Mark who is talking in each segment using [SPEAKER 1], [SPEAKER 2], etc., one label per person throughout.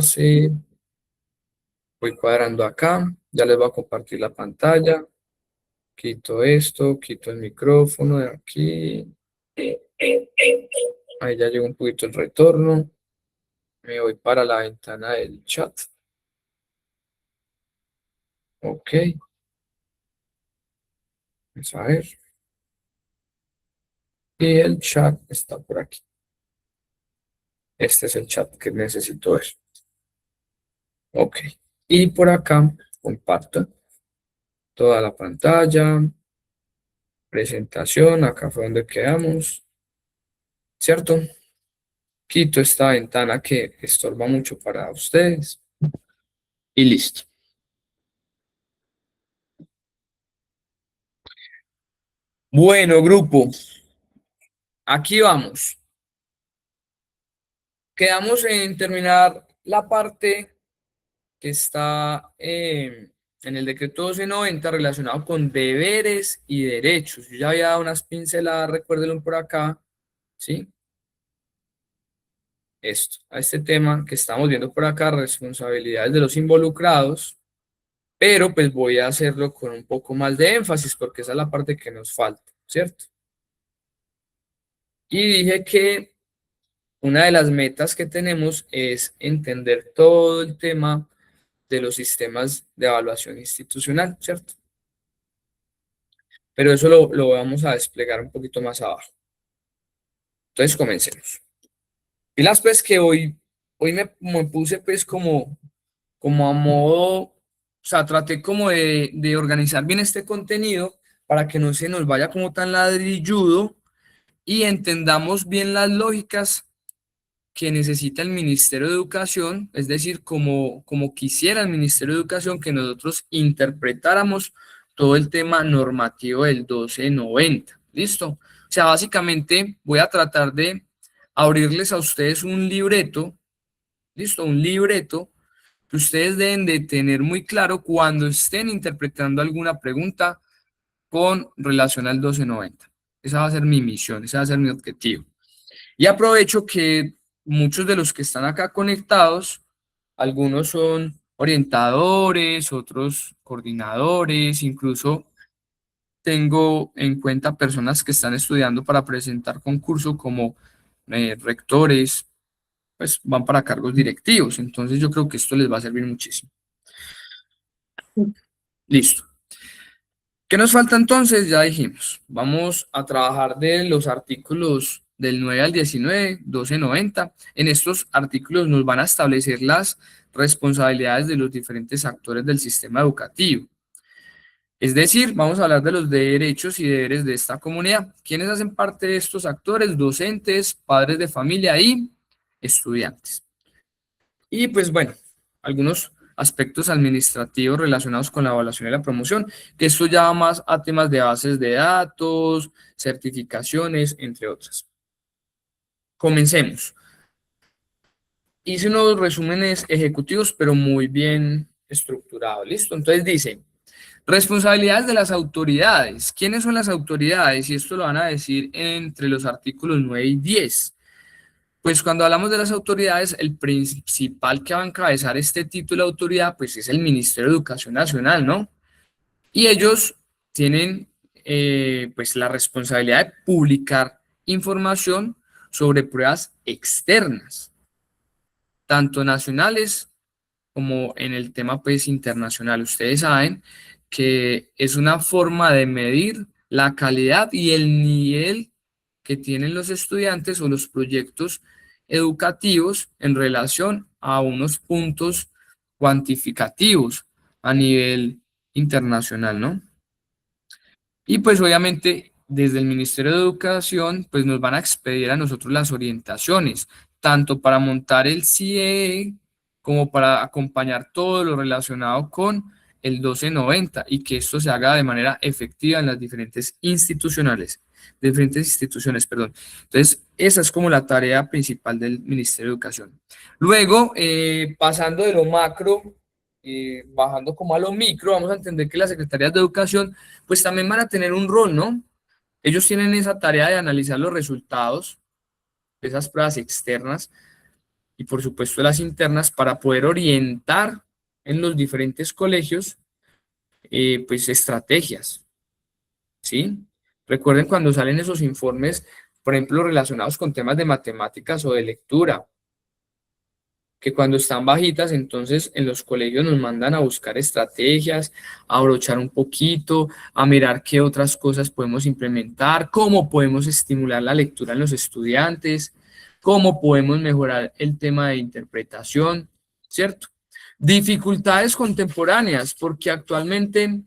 [SPEAKER 1] enlace, voy cuadrando acá, ya les voy a compartir la pantalla, quito esto, quito el micrófono de aquí, ahí ya llegó un poquito el retorno, me voy para la ventana del chat, ok, vamos a ver, y el chat está por aquí, este es el chat que necesito ver, ok, y por acá comparto toda la pantalla, presentación, acá fue donde quedamos, ¿cierto? Quito esta ventana que estorba mucho para ustedes y listo. Bueno, grupo, aquí vamos. Quedamos en terminar la parte que está en el decreto 1290 relacionado con deberes y derechos. Yo ya había dado unas pinceladas, recuérdenlo por acá, ¿sí? Esto, a este tema que estamos viendo por acá, responsabilidades de los involucrados, pero pues voy a hacerlo con un poco más de énfasis porque esa es la parte que nos falta, ¿cierto? Y dije que una de las metas que tenemos es entender todo el tema de los sistemas de evaluación institucional, ¿cierto? Pero eso lo vamos a desplegar un poquito más abajo. Entonces, comencemos. Y las pues que hoy me puse pues como a modo, o sea, traté como de organizar bien este contenido para que no se nos vaya como tan ladrilludo y entendamos bien las lógicas que necesita el Ministerio de Educación, es decir, como quisiera el Ministerio de Educación que nosotros interpretáramos todo el tema normativo del 1290. ¿Listo? O sea, básicamente voy a tratar de abrirles a ustedes un libreto, ¿listo? Un libreto que ustedes deben de tener muy claro cuando estén interpretando alguna pregunta con relación al 1290. Esa va a ser mi misión, ese va a ser mi objetivo. Y aprovecho que muchos de los que están acá conectados, algunos son orientadores, otros coordinadores, incluso tengo en cuenta personas que están estudiando para presentar concurso como rectores, pues van para cargos directivos. Entonces yo creo que esto les va a servir muchísimo. Listo. ¿Qué nos falta entonces? Ya dijimos, vamos a trabajar de los artículos del 9 al 19, 1290. En estos artículos nos van a establecer las responsabilidades de los diferentes actores del sistema educativo. Es decir, vamos a hablar de los derechos y deberes de esta comunidad. ¿Quiénes hacen parte de estos actores? Docentes, padres de familia y estudiantes. Y pues bueno, algunos aspectos administrativos relacionados con la evaluación y la promoción, que esto ya va más a temas de bases de datos, certificaciones, entre otras. Comencemos. Hice unos resúmenes ejecutivos, pero muy bien estructurados. ¿Listo? Entonces dice, responsabilidades de las autoridades. ¿Quiénes son las autoridades? Y esto lo van a decir entre los artículos 9 y 10. Pues cuando hablamos de las autoridades, el principal que va a encabezar este título de autoridad, pues es el Ministerio de Educación Nacional, ¿no? Y ellos tienen pues la responsabilidad de publicar información sobre pruebas externas, tanto nacionales como en el tema pues internacional. Ustedes saben que es una forma de medir la calidad y el nivel que tienen los estudiantes o los proyectos educativos en relación a unos puntos cuantificativos a nivel internacional, ¿no? Y pues obviamente desde el Ministerio de Educación pues nos van a expedir a nosotros las orientaciones, tanto para montar el CIE como para acompañar todo lo relacionado con el 1290 y que esto se haga de manera efectiva en las diferentes instituciones, perdón. Entonces, esa es como la tarea principal del Ministerio de Educación. Luego, pasando de lo macro, bajando como a lo micro, vamos a entender que las secretarías de educación pues también van a tener un rol, ¿no? Ellos tienen esa tarea de analizar los resultados de esas pruebas externas y por supuesto las internas para poder orientar en los diferentes colegios pues estrategias, ¿sí? Recuerden cuando salen esos informes, por ejemplo, relacionados con temas de matemáticas o de lectura, que cuando están bajitas, entonces en los colegios nos mandan a buscar estrategias, a abrochar un poquito, a mirar qué otras cosas podemos implementar, cómo podemos estimular la lectura en los estudiantes, cómo podemos mejorar el tema de interpretación, ¿cierto? Dificultades contemporáneas, porque actualmente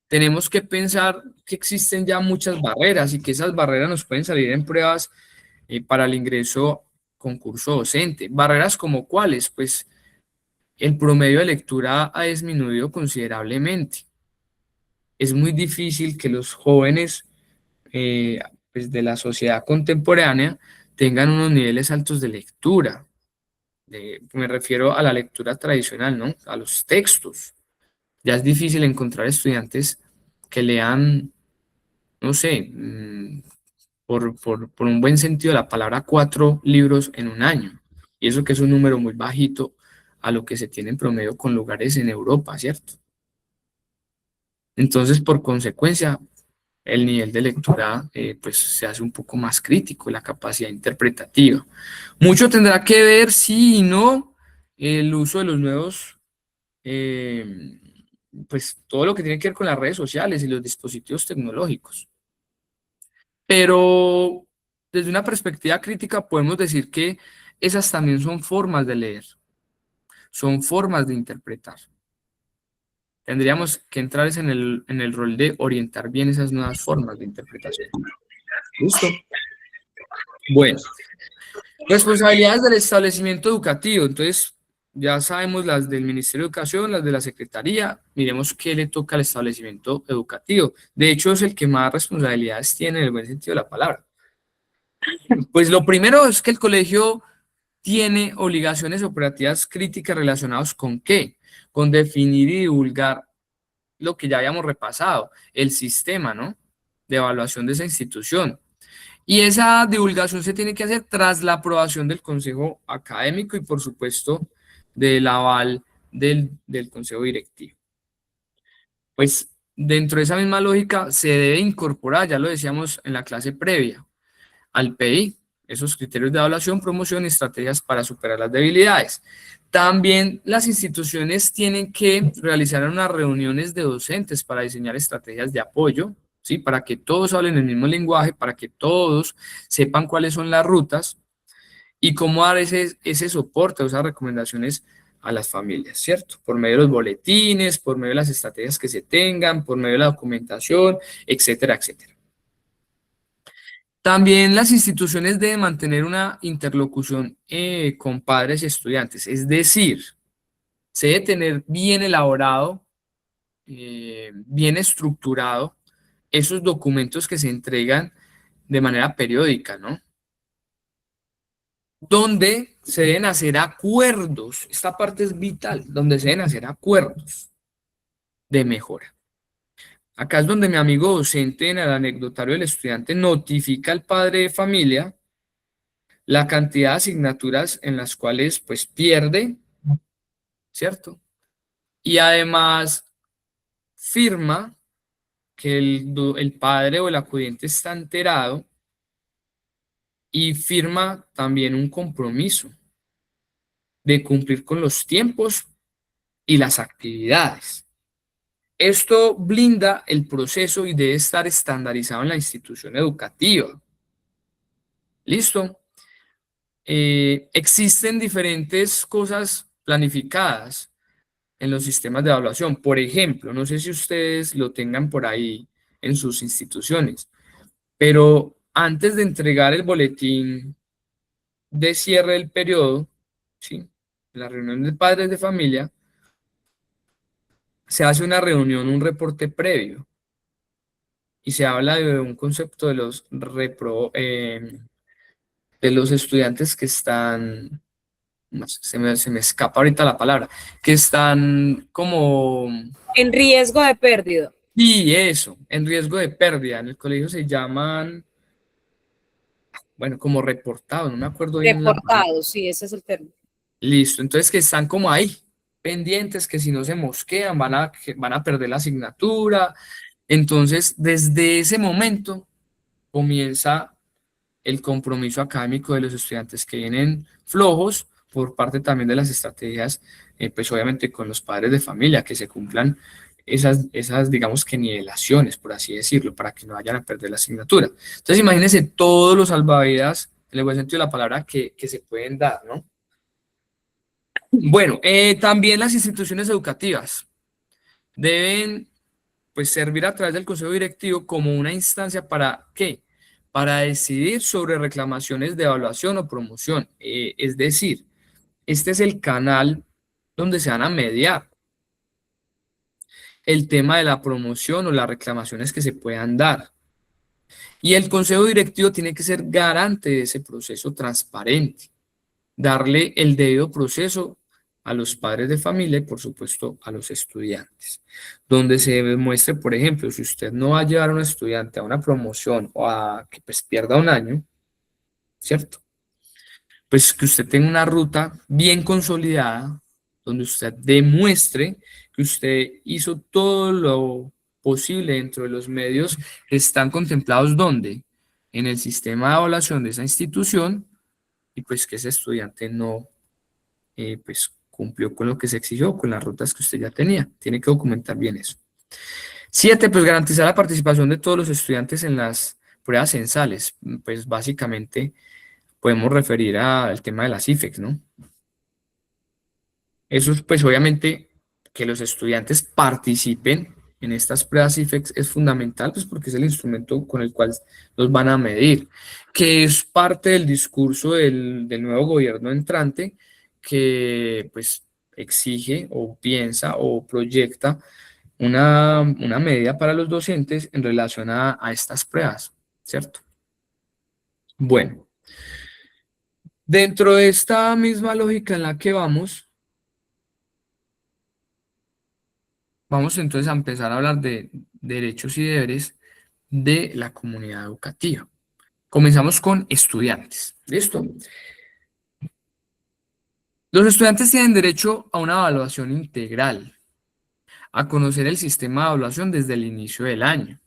[SPEAKER 1] tenemos que pensar que existen ya muchas barreras y que esas barreras nos pueden salir en pruebas para el ingreso concurso docente. Barreras como cuáles, pues el promedio de lectura ha disminuido considerablemente. Es muy difícil que los jóvenes eh, pues de la sociedad contemporánea tengan unos niveles altos de lectura. Me refiero a la lectura tradicional, ¿no? A los textos. Ya es difícil encontrar estudiantes que lean, no sé, por un buen sentido de la palabra, 4 libros en un año. Y eso que es un número muy bajito a lo que se tiene en promedio con lugares en Europa, ¿cierto? Entonces, por consecuencia, el nivel de lectura pues se hace un poco más crítico, la capacidad interpretativa. Mucho tendrá que ver, sí y no, el uso de los nuevos, eh, pues todo lo que tiene que ver con las redes sociales y los dispositivos tecnológicos. Pero desde una perspectiva crítica podemos decir que esas también son formas de leer, son formas de interpretar. Tendríamos que entrar en el rol de orientar bien esas nuevas formas de interpretación. ¿Listo? Bueno, responsabilidades del establecimiento educativo. Entonces, ya sabemos las del Ministerio de Educación, las de la Secretaría. Miremos qué le toca al establecimiento educativo. De hecho, es el que más responsabilidades tiene en el buen sentido de la palabra. Pues lo primero es que el colegio tiene obligaciones operativas críticas relacionadas con qué, con definir y divulgar lo que ya habíamos repasado, el sistema, ¿no? De evaluación de esa institución. Y esa divulgación se tiene que hacer tras la aprobación del consejo académico y, por supuesto, del aval del consejo directivo. Pues dentro de esa misma lógica se debe incorporar, ya lo decíamos en la clase previa, al PI, esos criterios de evaluación, promoción y estrategias para superar las debilidades. También las instituciones tienen que realizar unas reuniones de docentes para diseñar estrategias de apoyo, ¿sí? Para que todos hablen el mismo lenguaje, para que todos sepan cuáles son las rutas y cómo dar ese soporte o esas recomendaciones a las familias, ¿cierto? Por medio de los boletines, por medio de las estrategias que se tengan, por medio de la documentación, etcétera, etcétera. También las instituciones deben mantener una interlocución con padres y estudiantes, es decir, se debe tener bien elaborado, bien estructurado esos documentos que se entregan de manera periódica, ¿no? Donde se deben hacer acuerdos, esta parte es vital, donde se deben hacer acuerdos de mejora. Acá es donde mi amigo docente en el anecdotario del estudiante notifica al padre de familia la cantidad de asignaturas en las cuales pues pierde, ¿cierto? Y además firma que el padre o el acudiente está enterado y firma también un compromiso de cumplir con los tiempos y las actividades. Esto blinda el proceso y debe estar estandarizado en la institución educativa. ¿Listo? Existen diferentes cosas planificadas en los sistemas de evaluación. Por ejemplo, no sé si ustedes lo tengan por ahí en sus instituciones, pero antes de entregar el boletín de cierre del periodo, ¿sí? La reunión de padres de familia, se hace una reunión, un reporte previo, y se habla de un concepto de de los estudiantes que están, no sé, se me escapa ahorita la palabra, que están como...
[SPEAKER 2] En riesgo de pérdida.
[SPEAKER 1] Y eso, en riesgo de pérdida. En el colegio se llaman, bueno, como reportados, no me acuerdo bien la palabra.
[SPEAKER 2] Reportado, sí, ese es el término.
[SPEAKER 1] Listo, entonces que están como ahí, pendientes, que si no se mosquean que van a perder la asignatura. Entonces, desde ese momento comienza el compromiso académico de los estudiantes que vienen flojos por parte también de las estrategias, pues obviamente con los padres de familia, que se cumplan esas, digamos que nivelaciones, por así decirlo, para que no vayan a perder la asignatura. Entonces, imagínense todos los salvavidas, en el buen sentido de la palabra, que se pueden dar, ¿no? Bueno, también las instituciones educativas deben pues servir a través del Consejo Directivo como una instancia para ¿qué? Para decidir sobre reclamaciones de evaluación o promoción. Es decir, este es el canal donde se van a mediar el tema de la promoción o las reclamaciones que se puedan dar. Y el Consejo Directivo tiene que ser garante de ese proceso transparente, darle el debido proceso a los padres de familia y por supuesto a los estudiantes, donde se demuestre, por ejemplo, si usted no va a llevar a un estudiante a una promoción o a que pues pierda un año, ¿cierto? Pues que usted tenga una ruta bien consolidada, donde usted demuestre que usted hizo todo lo posible dentro de los medios que están contemplados, ¿dónde? En el sistema de evaluación de esa institución y pues que ese estudiante no pues cumplió con lo que se exigió, con las rutas que usted ya tenía. Tiene que documentar bien eso. 7, pues garantizar la participación de todos los estudiantes en las pruebas censales. Pues básicamente podemos referir al tema de las IFEX, ¿no? Eso es, pues obviamente que los estudiantes participen en estas pruebas IFEX es fundamental, pues porque es el instrumento con el cual los van a medir, que es parte del discurso del nuevo gobierno entrante que pues exige o piensa o proyecta una medida para los docentes en relación a estas pruebas, ¿cierto? Bueno, dentro de esta misma lógica en la que vamos entonces a empezar a hablar de derechos y deberes de la comunidad educativa. Comenzamos con estudiantes. ¿Listo? Los estudiantes tienen derecho a una evaluación integral, a conocer el sistema de evaluación desde el inicio del año,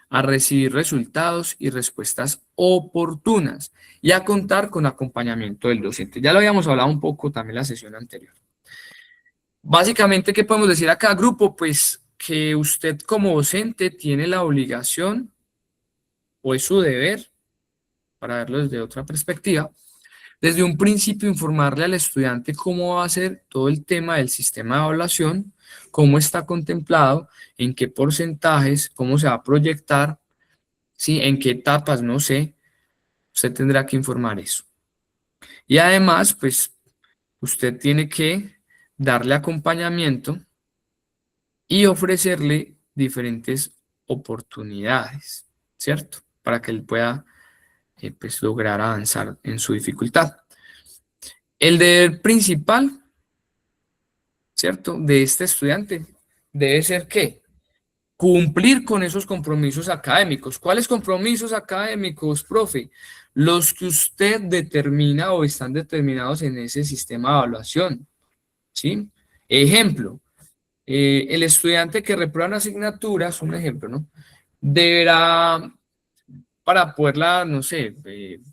[SPEAKER 1] a recibir resultados y respuestas oportunas y a contar con acompañamiento del docente. Ya lo habíamos hablado un poco también en la sesión anterior. Básicamente, ¿qué podemos decir a cada grupo? Pues que usted como docente tiene la obligación o es su deber, para verlo desde otra perspectiva, desde un principio informarle al estudiante cómo va a ser todo el tema del sistema de evaluación, cómo está contemplado, en qué porcentajes, cómo se va a proyectar, ¿sí? En qué etapas, no sé, usted tendrá que informar eso. Y además, pues, usted tiene que darle acompañamiento y ofrecerle diferentes oportunidades, ¿cierto? Para que él pueda pues, lograr avanzar en su dificultad. El deber principal, ¿cierto? De este estudiante debe ser ¿qué? Cumplir con esos compromisos académicos. ¿Cuáles compromisos académicos, profe? Los que usted determina o están determinados en ese sistema de evaluación, ¿sí? Ejemplo, el estudiante que reprueba una asignatura, es un ejemplo, ¿no? Deberá, para poderla, no sé,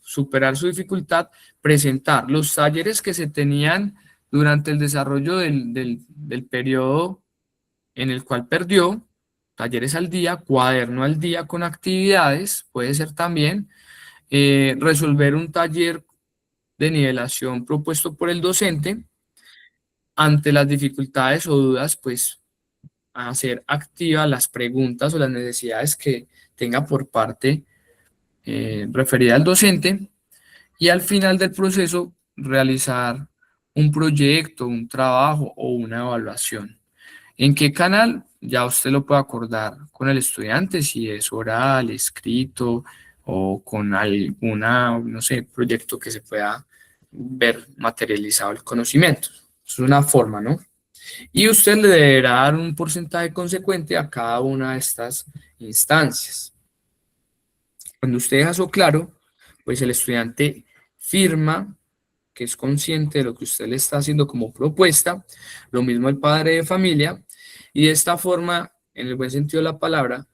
[SPEAKER 1] superar su dificultad, presentar los talleres que se tenían durante el desarrollo del periodo en el cual perdió, talleres al día, cuaderno al día con actividades, puede ser también, resolver un taller de nivelación propuesto por el docente, ante las dificultades o dudas, pues hacer activas las preguntas o las necesidades que tenga por parte referida al docente y al final del proceso realizar un proyecto, un trabajo o una evaluación. ¿En qué canal? Ya usted lo puede acordar con el estudiante, si es oral, escrito o con alguna, no sé, proyecto que se pueda ver materializado el conocimiento. Es una forma, ¿no? Y usted le deberá dar un porcentaje consecuente a cada una de estas instancias. Cuando usted deja eso claro, pues el estudiante firma que es consciente de lo que usted le está haciendo como propuesta, lo mismo el padre de familia, y de esta forma, en el buen sentido de la palabra,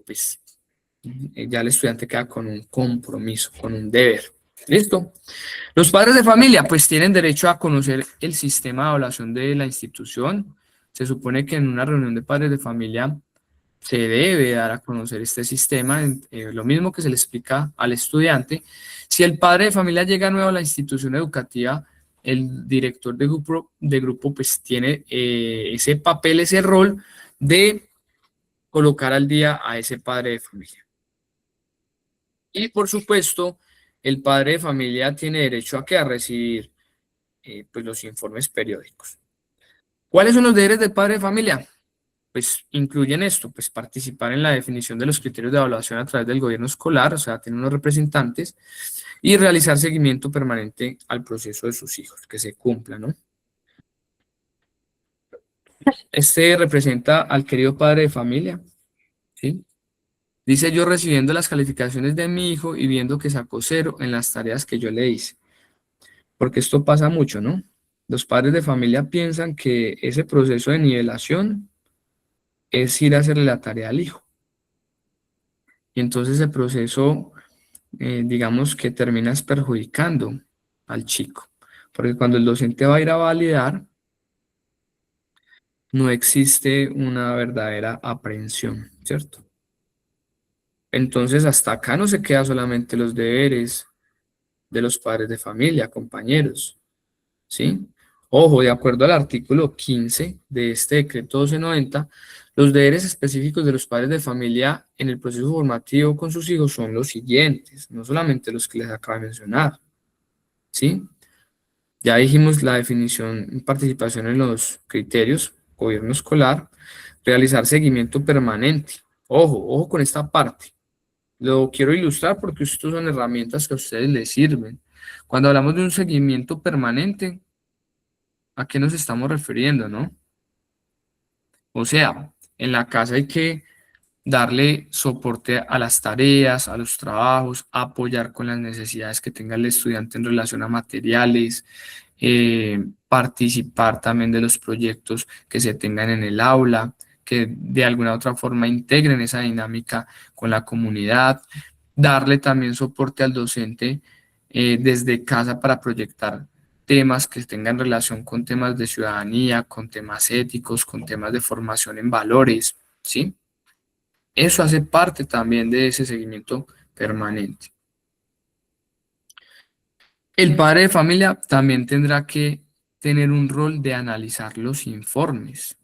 [SPEAKER 1] pues ya el estudiante queda con un compromiso, con un deber. ¿Listo? Los padres de familia pues tienen derecho a conocer el sistema de evaluación de la institución. Se supone que en una reunión de padres de familia se debe dar a conocer este sistema, lo mismo que se le explica al estudiante. Si el padre de familia llega nuevo a la institución educativa, el director de grupo pues tiene ese papel, ese rol de colocar al día a ese padre de familia. Y por supuesto, el padre de familia tiene derecho a, a recibir pues los informes periódicos. ¿Cuáles son los deberes del padre de familia? Pues incluyen esto, pues participar en la definición de los criterios de evaluación a través del gobierno escolar, o sea, tener unos representantes, y realizar seguimiento permanente al proceso de sus hijos, que se cumpla, ¿no? Este representa al querido padre de familia, ¿sí? Dice yo recibiendo las calificaciones de mi hijo y viendo que sacó 0 en las tareas que yo le hice, porque esto pasa mucho, ¿no? Los padres de familia piensan que ese proceso de nivelación es ir a hacerle la tarea al hijo. Y entonces el proceso, digamos que terminas perjudicando al chico, porque cuando el docente va a ir a validar, no existe una verdadera aprehensión, ¿cierto? Entonces hasta acá no se queda solamente los deberes de los padres de familia, compañeros, ¿sí? Ojo, de acuerdo al artículo 15 de este decreto 1290, los deberes específicos de los padres de familia en el proceso formativo con sus hijos son los siguientes, no solamente los que les acabo de mencionar, ¿sí? Ya dijimos la definición y participación en los criterios, gobierno escolar, realizar seguimiento permanente. Ojo, ojo con esta parte. Lo quiero ilustrar porque estas son herramientas que a ustedes les sirven. Cuando hablamos de un seguimiento permanente, ¿a qué nos estamos refiriendo, no? O sea, en la casa hay que darle soporte a las tareas, a los trabajos, apoyar con las necesidades que tenga el estudiante en relación a materiales, participar también de los proyectos que se tengan en el aula, que de alguna u otra forma integren esa dinámica con la comunidad, darle también soporte al docente desde casa para proyectar temas que tengan relación con temas de ciudadanía, con temas éticos, con temas de formación en valores, ¿sí? Eso hace parte también de ese seguimiento permanente. El padre de familia también tendrá que tener un rol de analizar los informes,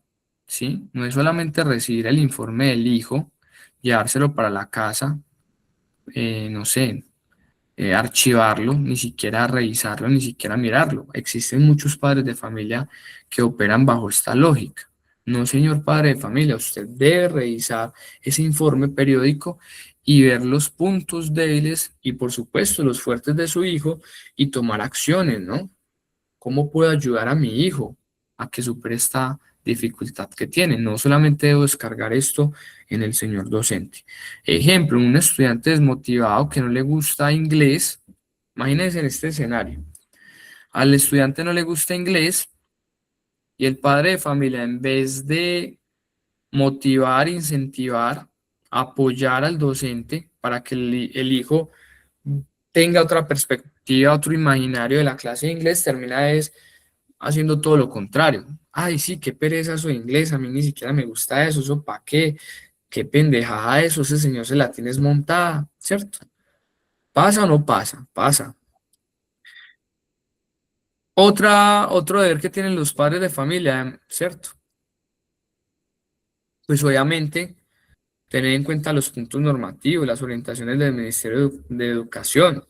[SPEAKER 1] ¿sí? No es solamente recibir el informe del hijo, llevárselo para la casa, no sé, archivarlo, ni siquiera revisarlo, ni siquiera mirarlo. Existen muchos padres de familia que operan bajo esta lógica. No, señor padre de familia, usted debe revisar ese informe periódico y ver los puntos débiles y, por supuesto, los fuertes de su hijo y tomar acciones, ¿no? ¿Cómo puedo ayudar a mi hijo a que supere esta dificultad que tiene? No solamente debo descargar esto en el señor docente. Ejemplo, un estudiante desmotivado que no le gusta inglés. Imagínense en este escenario. Al estudiante no le gusta inglés y el padre de familia, en vez de motivar, incentivar, apoyar al docente para que el hijo tenga otra perspectiva, otro imaginario de la clase de inglés, termina es haciendo todo lo contrario. Ay, sí, qué pereza eso de inglés, a mí ni siquiera me gusta eso, eso para qué, qué pendejada eso, ese señor se la tienes montada, ¿cierto? ¿Pasa o no pasa? Pasa. Otro deber que tienen los padres de familia, ¿cierto? Pues obviamente tener en cuenta los puntos normativos, las orientaciones del Ministerio de Educación,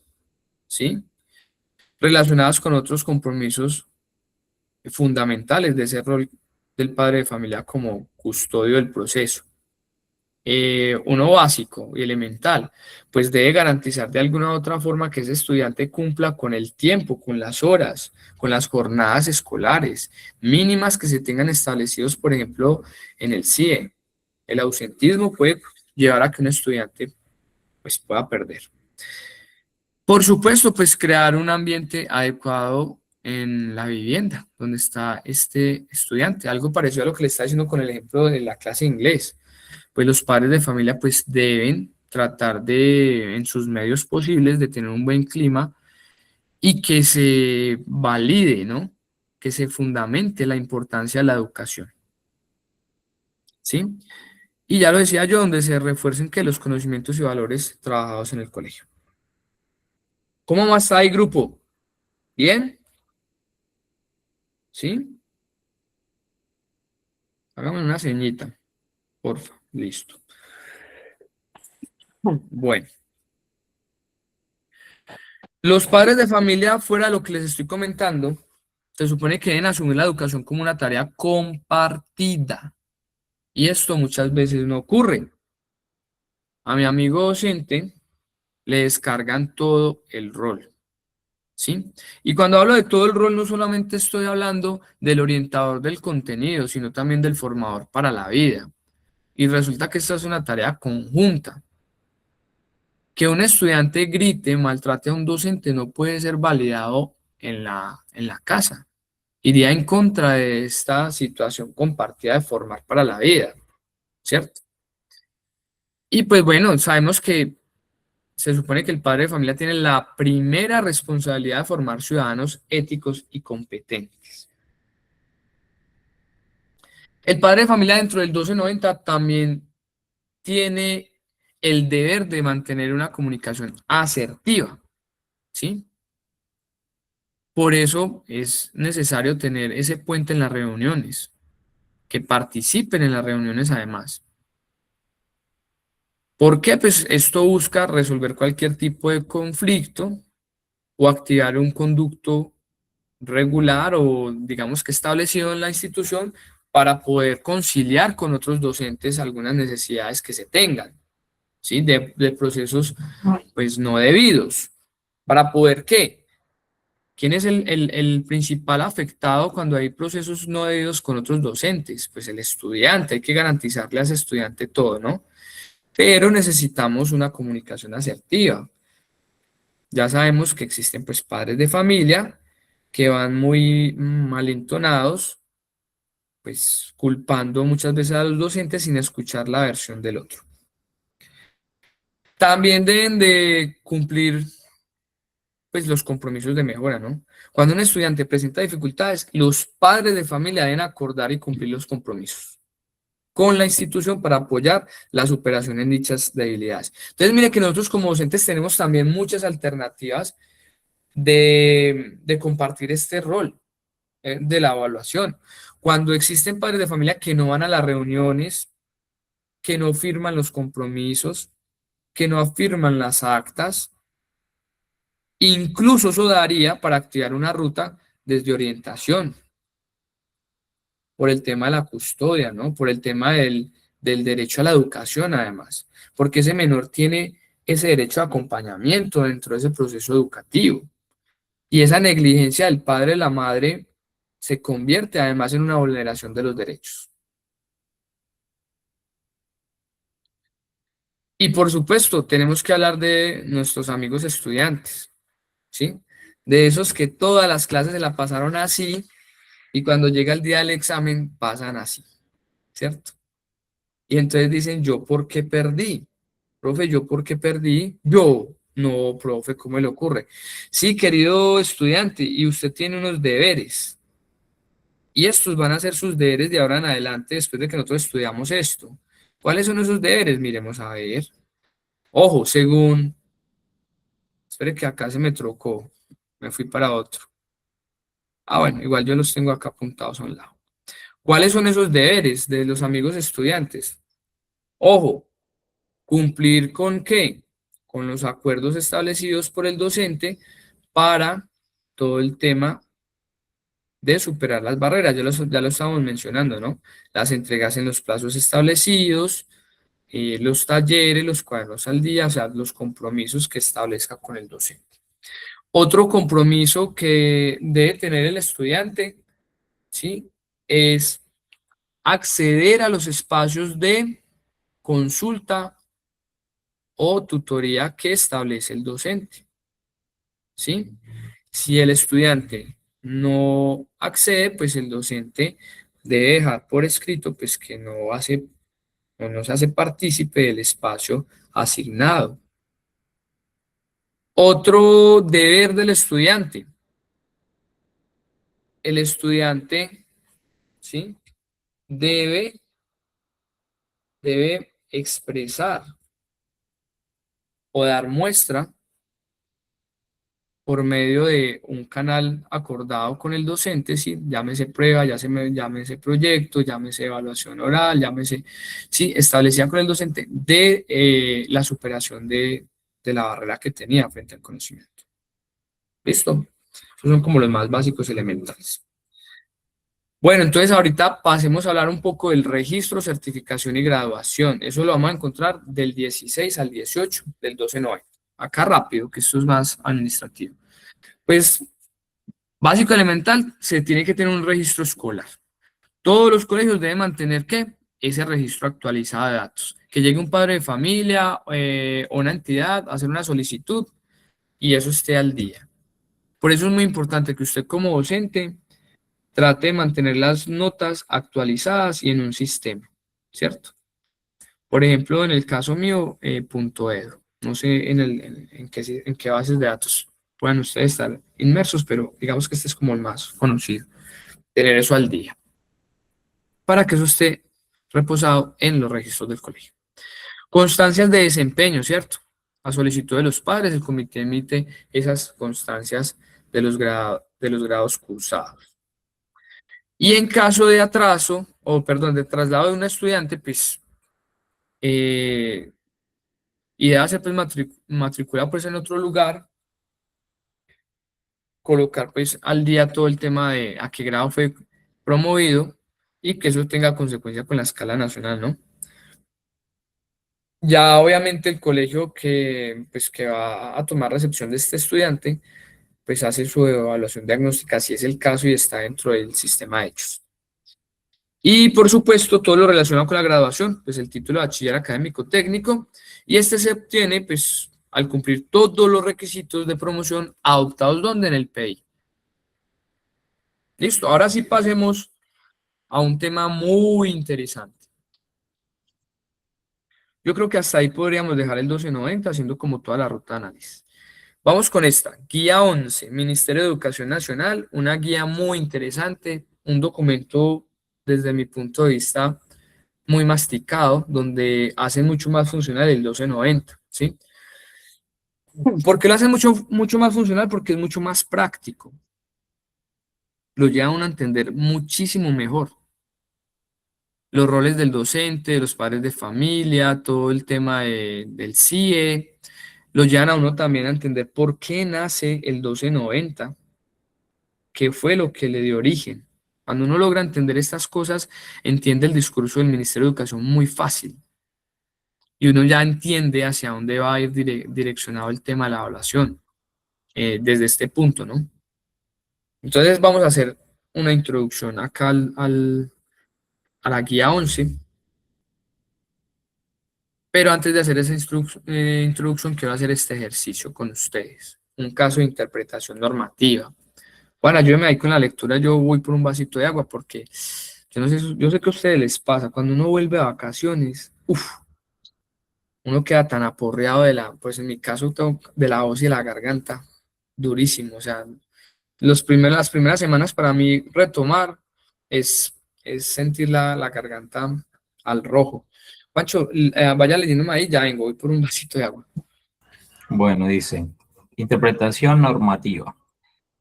[SPEAKER 1] ¿sí? Relacionadas con otros compromisos fundamentales de ese rol del padre de familia como custodio del proceso. Uno básico y elemental, pues debe garantizar de alguna u otra forma que ese estudiante cumpla con el tiempo, con las horas, con las jornadas escolares mínimas que se tengan establecidos, por ejemplo, en el CIE. El ausentismo puede llevar a que un estudiante pues, pueda perder. Por supuesto, pues crear un ambiente adecuado en la vivienda donde está este estudiante, algo parecido a lo que le está diciendo con el ejemplo de la clase de inglés. Pues los padres de familia pues deben tratar de, en sus medios posibles, de tener un buen clima y que se valide, ¿no? Que se fundamente la importancia de la educación, ¿sí? Y ya lo decía yo, donde se refuercen que los conocimientos y valores trabajados en el colegio. ¿Cómo más está ahí, grupo? ¿Bien? ¿Sí? Hágame una ceñita, porfa. Listo. Bueno, los padres de familia, fuera de lo que les estoy comentando, se supone que deben asumir la educación como una tarea compartida. Y esto muchas veces no ocurre. A mi amigo docente le descargan todo el rol, ¿sí? Y cuando hablo de todo el rol, no solamente estoy hablando del orientador del contenido, sino también del formador para la vida. Y resulta que esta es una tarea conjunta. Que un estudiante grite, maltrate a un docente no puede ser validado en la casa. Iría en contra de esta situación compartida de formar para la vida, ¿cierto? Y pues bueno, sabemos que se supone que el padre de familia tiene la primera responsabilidad de formar ciudadanos éticos y competentes. El padre de familia dentro del 1290 también tiene el deber de mantener una comunicación asertiva, ¿sí? Por eso es necesario tener ese puente en las reuniones, que participen en las reuniones además. ¿Por qué? Pues esto busca resolver cualquier tipo de conflicto o activar un conducto regular o digamos que establecido en la institución para poder conciliar con otros docentes algunas necesidades que se tengan, ¿sí? De procesos pues no debidos. ¿Para poder qué? ¿Quién es el principal afectado cuando hay procesos no debidos con otros docentes? Pues el estudiante, hay que garantizarle a ese estudiante todo, ¿no? Pero necesitamos una comunicación asertiva. Ya sabemos que existen pues padres de familia que van muy malentonados, pues culpando muchas veces a los docentes sin escuchar la versión del otro. También deben de cumplir pues los compromisos de mejora, ¿no? Cuando un estudiante presenta dificultades, los padres de familia deben acordar y cumplir los compromisos con la institución para apoyar la superación en dichas debilidades. Entonces, mire que nosotros como docentes tenemos también muchas alternativas de compartir este rol de la evaluación. Cuando existen padres de familia que no van a las reuniones, que no firman los compromisos, que no afirman las actas, incluso eso daría para activar una ruta desde orientación, por el tema de la custodia, ¿no? Por el tema del derecho a la educación, además, porque ese menor tiene ese derecho a acompañamiento dentro de ese proceso educativo. Y esa negligencia del padre y la madre se convierte además en una vulneración de los derechos. Y por supuesto, tenemos que hablar de nuestros amigos estudiantes, ¿sí? De esos que todas las clases se la pasaron así y cuando llega el día del examen pasan así, ¿cierto? Y entonces dicen, ¿yo por qué perdí? Profe, ¿yo por qué perdí? Yo, no, profe, ¿cómo le ocurre? Sí, querido estudiante, y usted tiene unos deberes. Y estos van a ser sus deberes de ahora en adelante después de que nosotros estudiamos esto. ¿Cuáles son esos deberes? Miremos a ver. Ojo, según... Espere que acá se me trocó. Me fui para otro. Ah, bueno, igual yo los tengo acá apuntados a un lado. ¿Cuáles son esos deberes de los amigos estudiantes? Ojo, cumplir con qué? Con los acuerdos establecidos por el docente para todo el tema de superar las barreras. Ya lo estamos mencionando, ¿no? Las entregas en los plazos establecidos, los talleres, los cuadernos al día, o sea, los compromisos que establezca con el docente. Otro compromiso que debe tener el estudiante, ¿sí? Es acceder a los espacios de consulta o tutoría que establece el docente, ¿sí? Si el estudiante no accede, pues el docente debe dejar por escrito pues que no hace o no se hace partícipe del espacio asignado. Otro deber del estudiante. El estudiante, ¿sí? debe, debe expresar o dar muestra por medio de un canal acordado con el docente, ¿sí? Llámese prueba, llámese proyecto, llámese evaluación oral, llámese, sí, establecida con el docente de la superación de la barrera que tenía frente al conocimiento. ¿Listo? Esos son como los más básicos elementales. Bueno, entonces ahorita pasemos a hablar un poco del registro, certificación y graduación. Eso lo vamos a encontrar del 16 al 18 del 1290. Acá rápido, que esto es más administrativo. Pues básico elemental, se tiene que tener un registro escolar. Todos los colegios deben mantener, ¿qué? Ese registro actualizado de datos. Que llegue un padre de familia o una entidad a hacer una solicitud y eso esté al día. Por eso es muy importante que usted como docente trate de mantener las notas actualizadas y en un sistema, ¿cierto? Por ejemplo, en el caso mío, punto .edu. No sé en qué bases de datos puedan ustedes estar inmersos, pero digamos que este es como el más conocido. Tener eso al día, para que eso esté reposado en los registros del colegio. Constancias de desempeño, ¿cierto? A solicitud de los padres, el comité emite esas constancias de los grados cursados. Y en caso de atraso, o perdón, de traslado de un estudiante, pues, y debe ser pues, matriculado pues, en otro lugar, colocar pues al día todo el tema de a qué grado fue promovido y que eso tenga consecuencia con la escala nacional, ¿no? Ya obviamente el colegio pues, que va a tomar recepción de este estudiante, pues hace su evaluación diagnóstica, si es el caso y está dentro del sistema de hechos. Y por supuesto, todo lo relacionado con la graduación, pues el título de bachiller académico técnico, y este se obtiene pues al cumplir todos los requisitos de promoción adoptados donde en el PEI. Listo, ahora sí pasemos a un tema muy interesante. Yo creo que hasta ahí podríamos dejar el 1290 haciendo como toda la ruta de análisis. Vamos con esta, guía 11, Ministerio de Educación Nacional, una guía muy interesante, un documento desde mi punto de vista muy masticado, donde hace mucho más funcional el 1290, ¿sí? ¿Por qué lo hace mucho más funcional? Porque es mucho más práctico. Lo lleva a uno a entender muchísimo mejor los roles del docente, de los padres de familia, todo el tema del CIE, lo llevan a uno también a entender por qué nace el 1290, qué fue lo que le dio origen. Cuando uno logra entender estas cosas, entiende el discurso del Ministerio de Educación muy fácil. Y uno ya entiende hacia dónde va a ir direccionado el tema de la evaluación desde este punto, ¿no? Entonces vamos a hacer una introducción acá a la guía 11, pero antes de hacer esa introducción quiero hacer este ejercicio con ustedes, un caso de interpretación normativa. Bueno, ayúdenme ahí con la lectura, yo voy por un vasito de agua porque yo no sé, yo sé que a ustedes les pasa, cuando uno vuelve a vacaciones, uno queda tan aporreado pues en mi caso de la voz y la garganta, durísimo, o sea, las primeras semanas para mí retomar es sentir la garganta al rojo. Pancho, vaya leyéndome ahí, ya vengo, voy por un vasito de agua.
[SPEAKER 3] Bueno, dice, interpretación normativa.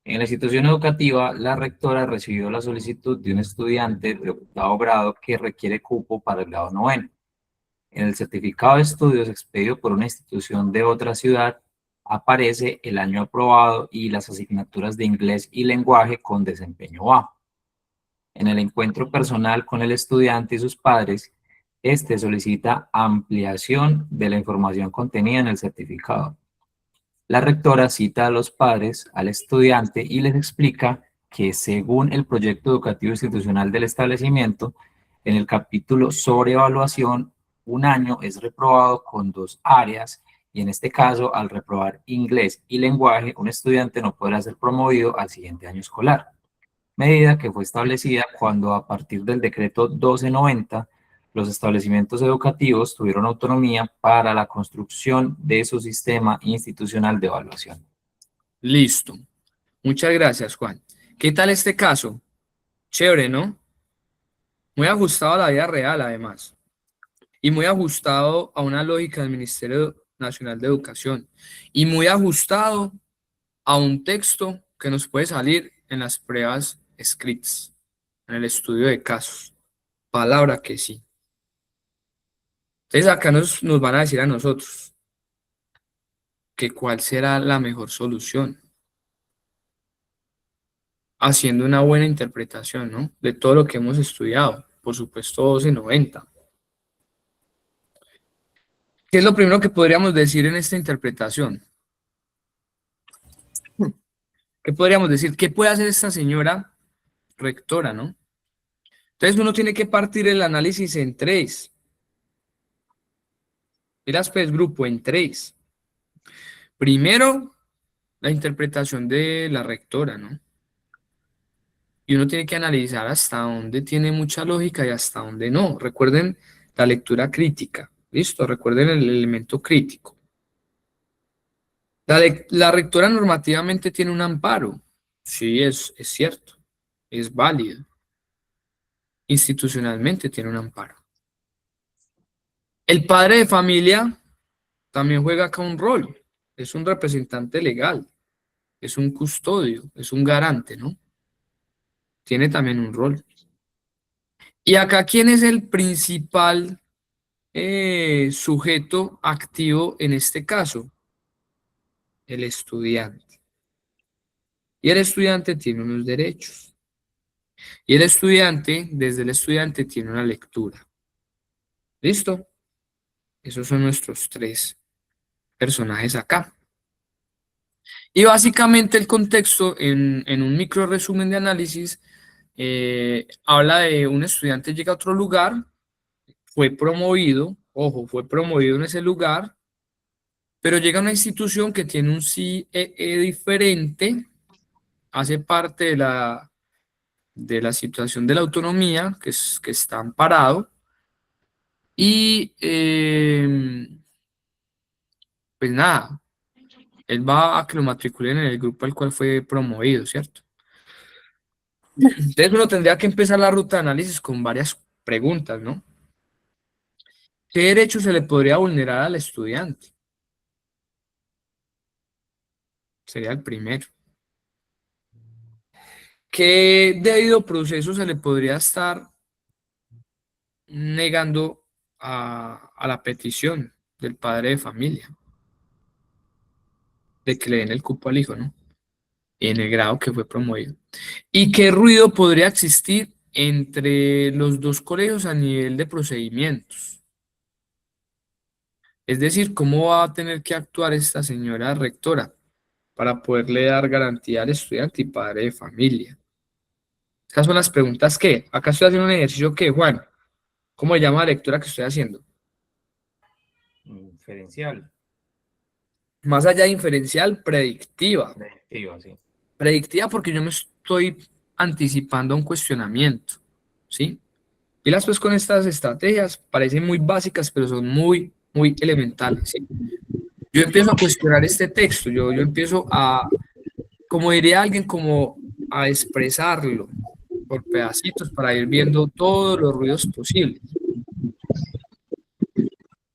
[SPEAKER 3] En la institución educativa, la rectora recibió la solicitud de un estudiante de octavo grado que requiere cupo para el grado noveno. En el certificado de estudios expedido por una institución de otra ciudad, aparece el año aprobado y las asignaturas de inglés y lenguaje con desempeño bajo. En el encuentro personal con el estudiante y sus padres, este solicita ampliación de la información contenida en el certificado. La rectora cita a los padres, al estudiante y les explica que según el proyecto educativo institucional del establecimiento, en el capítulo sobre evaluación, un año es reprobado con 2 áreas y en este caso, al reprobar inglés y lenguaje, un estudiante no podrá ser promovido al siguiente año escolar, medida que fue establecida cuando a partir del decreto 1290 los establecimientos educativos tuvieron autonomía para la construcción de su sistema institucional de evaluación.
[SPEAKER 1] Listo. Muchas gracias, Juan. ¿Qué tal este caso? Chévere, ¿no? Muy ajustado a la vida real, además. Y muy ajustado a una lógica del Ministerio Nacional de Educación. Y muy ajustado a un texto que nos puede salir en las pruebas escritas, en el estudio de casos. Palabra que sí. Entonces acá nos van a decir a nosotros que cuál será la mejor solución, haciendo una buena interpretación, ¿no? De todo lo que hemos estudiado, por supuesto 1290. ¿Qué es lo primero que podríamos decir en esta interpretación? ¿Qué podríamos decir? ¿Qué puede hacer esta señora rectora, no? Entonces uno tiene que partir el análisis en tres. Miras, pues, grupo, en tres. Primero, la interpretación de la rectora, ¿no? Y uno tiene que analizar hasta dónde tiene mucha lógica y hasta dónde no. Recuerden la lectura crítica, ¿listo? Recuerden el elemento crítico. La rectora normativamente tiene un amparo. Sí, es cierto, es válido. Institucionalmente tiene un amparo. El padre de familia también juega acá un rol. Es un representante legal, es un custodio, es un garante, ¿no? Tiene también un rol. Y acá, ¿quién es el principal sujeto activo en este caso? El estudiante. Y el estudiante tiene unos derechos. Y el estudiante, desde el estudiante, tiene una lectura. ¿Listo? Esos son nuestros tres personajes acá. Y básicamente el contexto, en un micro resumen de análisis, habla de un estudiante llega a otro lugar, fue promovido, ojo, fue promovido en ese lugar, pero llega a una institución que tiene un CIE diferente, hace parte de la situación de la autonomía, que está amparado, y pues nada, él va a que lo matriculen en el grupo al cual fue promovido, ¿cierto? Entonces uno tendría que empezar la ruta de análisis con varias preguntas, ¿no? ¿Qué derecho se le podría vulnerar al estudiante? Sería el primero. ¿Qué debido proceso se le podría estar negando a la petición del padre de familia de que le den el cupo al hijo, ¿no? En el grado que fue promovido? ¿Y qué ruido podría existir entre los dos colegios a nivel de procedimientos? Es decir, ¿cómo va a tener que actuar esta señora rectora para poderle dar garantía al estudiante y padre de familia? Estas son las preguntas que, acá estoy haciendo un ejercicio que, Juan, ¿cómo se llama la lectura que estoy haciendo?
[SPEAKER 3] Inferencial.
[SPEAKER 1] Más allá de inferencial, predictiva.
[SPEAKER 3] Predictiva, sí.
[SPEAKER 1] Predictiva porque yo me estoy anticipando a un cuestionamiento, ¿sí? Y las pues con estas estrategias parecen muy básicas, pero son muy, muy elementales, ¿sí? Yo empiezo a cuestionar este texto, yo empiezo a, como diría alguien, como a expresarlo por pedacitos para ir viendo todos los ruidos posibles.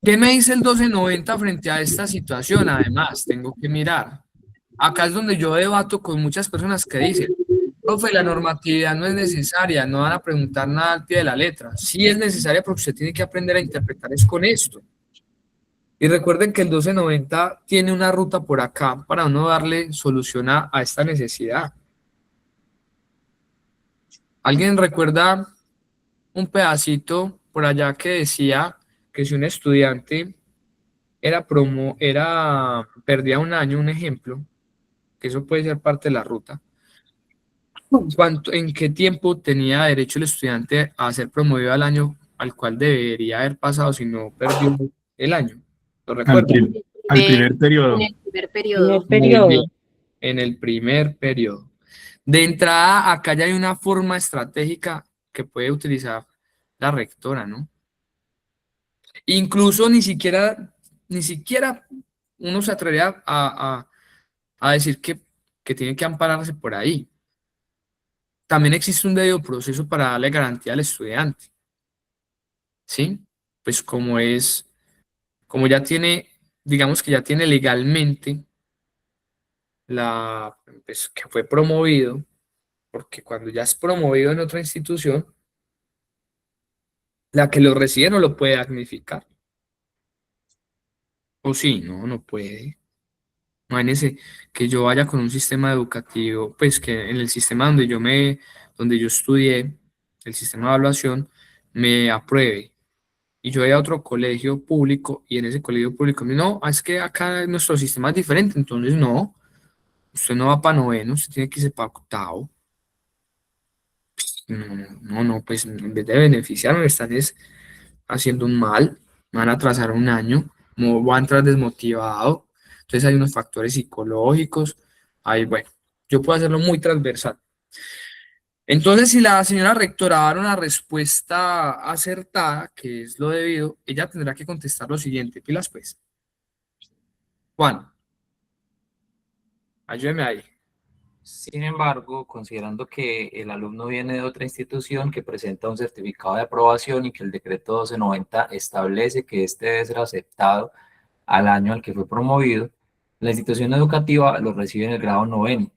[SPEAKER 1] ¿Qué me dice el 1290 frente a esta situación? Además, tengo que mirar. Acá es donde yo debato con muchas personas que dicen, profe, la normatividad no es necesaria, no van a preguntar nada al pie de la letra. Sí es necesaria porque usted tiene que aprender a interpretar es con esto. Y recuerden que el 1290 tiene una ruta por acá para uno darle solución a esta necesidad. ¿Alguien recuerda un pedacito por allá que decía que si un estudiante perdía un año, un ejemplo, que eso puede ser parte de la ruta? ¿En qué tiempo tenía derecho el estudiante a ser promovido al año al cual debería haber pasado si no perdió el año? ¿Lo recuerdan?
[SPEAKER 4] Al primer
[SPEAKER 5] En
[SPEAKER 4] periodo.
[SPEAKER 5] el primer
[SPEAKER 2] Primer
[SPEAKER 5] periodo.
[SPEAKER 1] Muy
[SPEAKER 2] periodo.
[SPEAKER 1] bien, en el primer periodo. De entrada, acá ya hay una forma estratégica que puede utilizar la rectora, ¿no? Incluso ni siquiera uno se atrevería a decir que tiene que ampararse por ahí. También existe un debido proceso para darle garantía al estudiante, ¿sí? Pues como ya tiene, digamos que ya tiene legalmente pues, que fue promovido, porque cuando ya es promovido en otra institución, la que lo recibe no lo puede damnificar. O sí, no, no puede. Imagínense que yo vaya con un sistema educativo, pues que en el sistema donde yo estudié, el sistema de evaluación, me apruebe. Y yo voy a otro colegio público y en ese colegio público me dice, no, es que acá nuestro sistema es diferente, entonces no, usted no va para noveno, usted tiene que irse para octavo. No, no, no, pues en vez de beneficiarme, me están haciendo un mal, me van a atrasar un año, voy a entrar desmotivado. Entonces hay unos factores psicológicos, ahí, bueno, yo puedo hacerlo muy transversal. Entonces, si la señora rectora da una respuesta acertada, que es lo debido, ella tendrá que contestar lo siguiente. Pilas, pues. Juan, ayúdeme ahí.
[SPEAKER 3] Sin embargo, considerando que el alumno viene de otra institución que presenta un certificado de aprobación y que el decreto 1290 establece que este debe ser aceptado al año al que fue promovido, la institución educativa lo recibe en el grado noveno.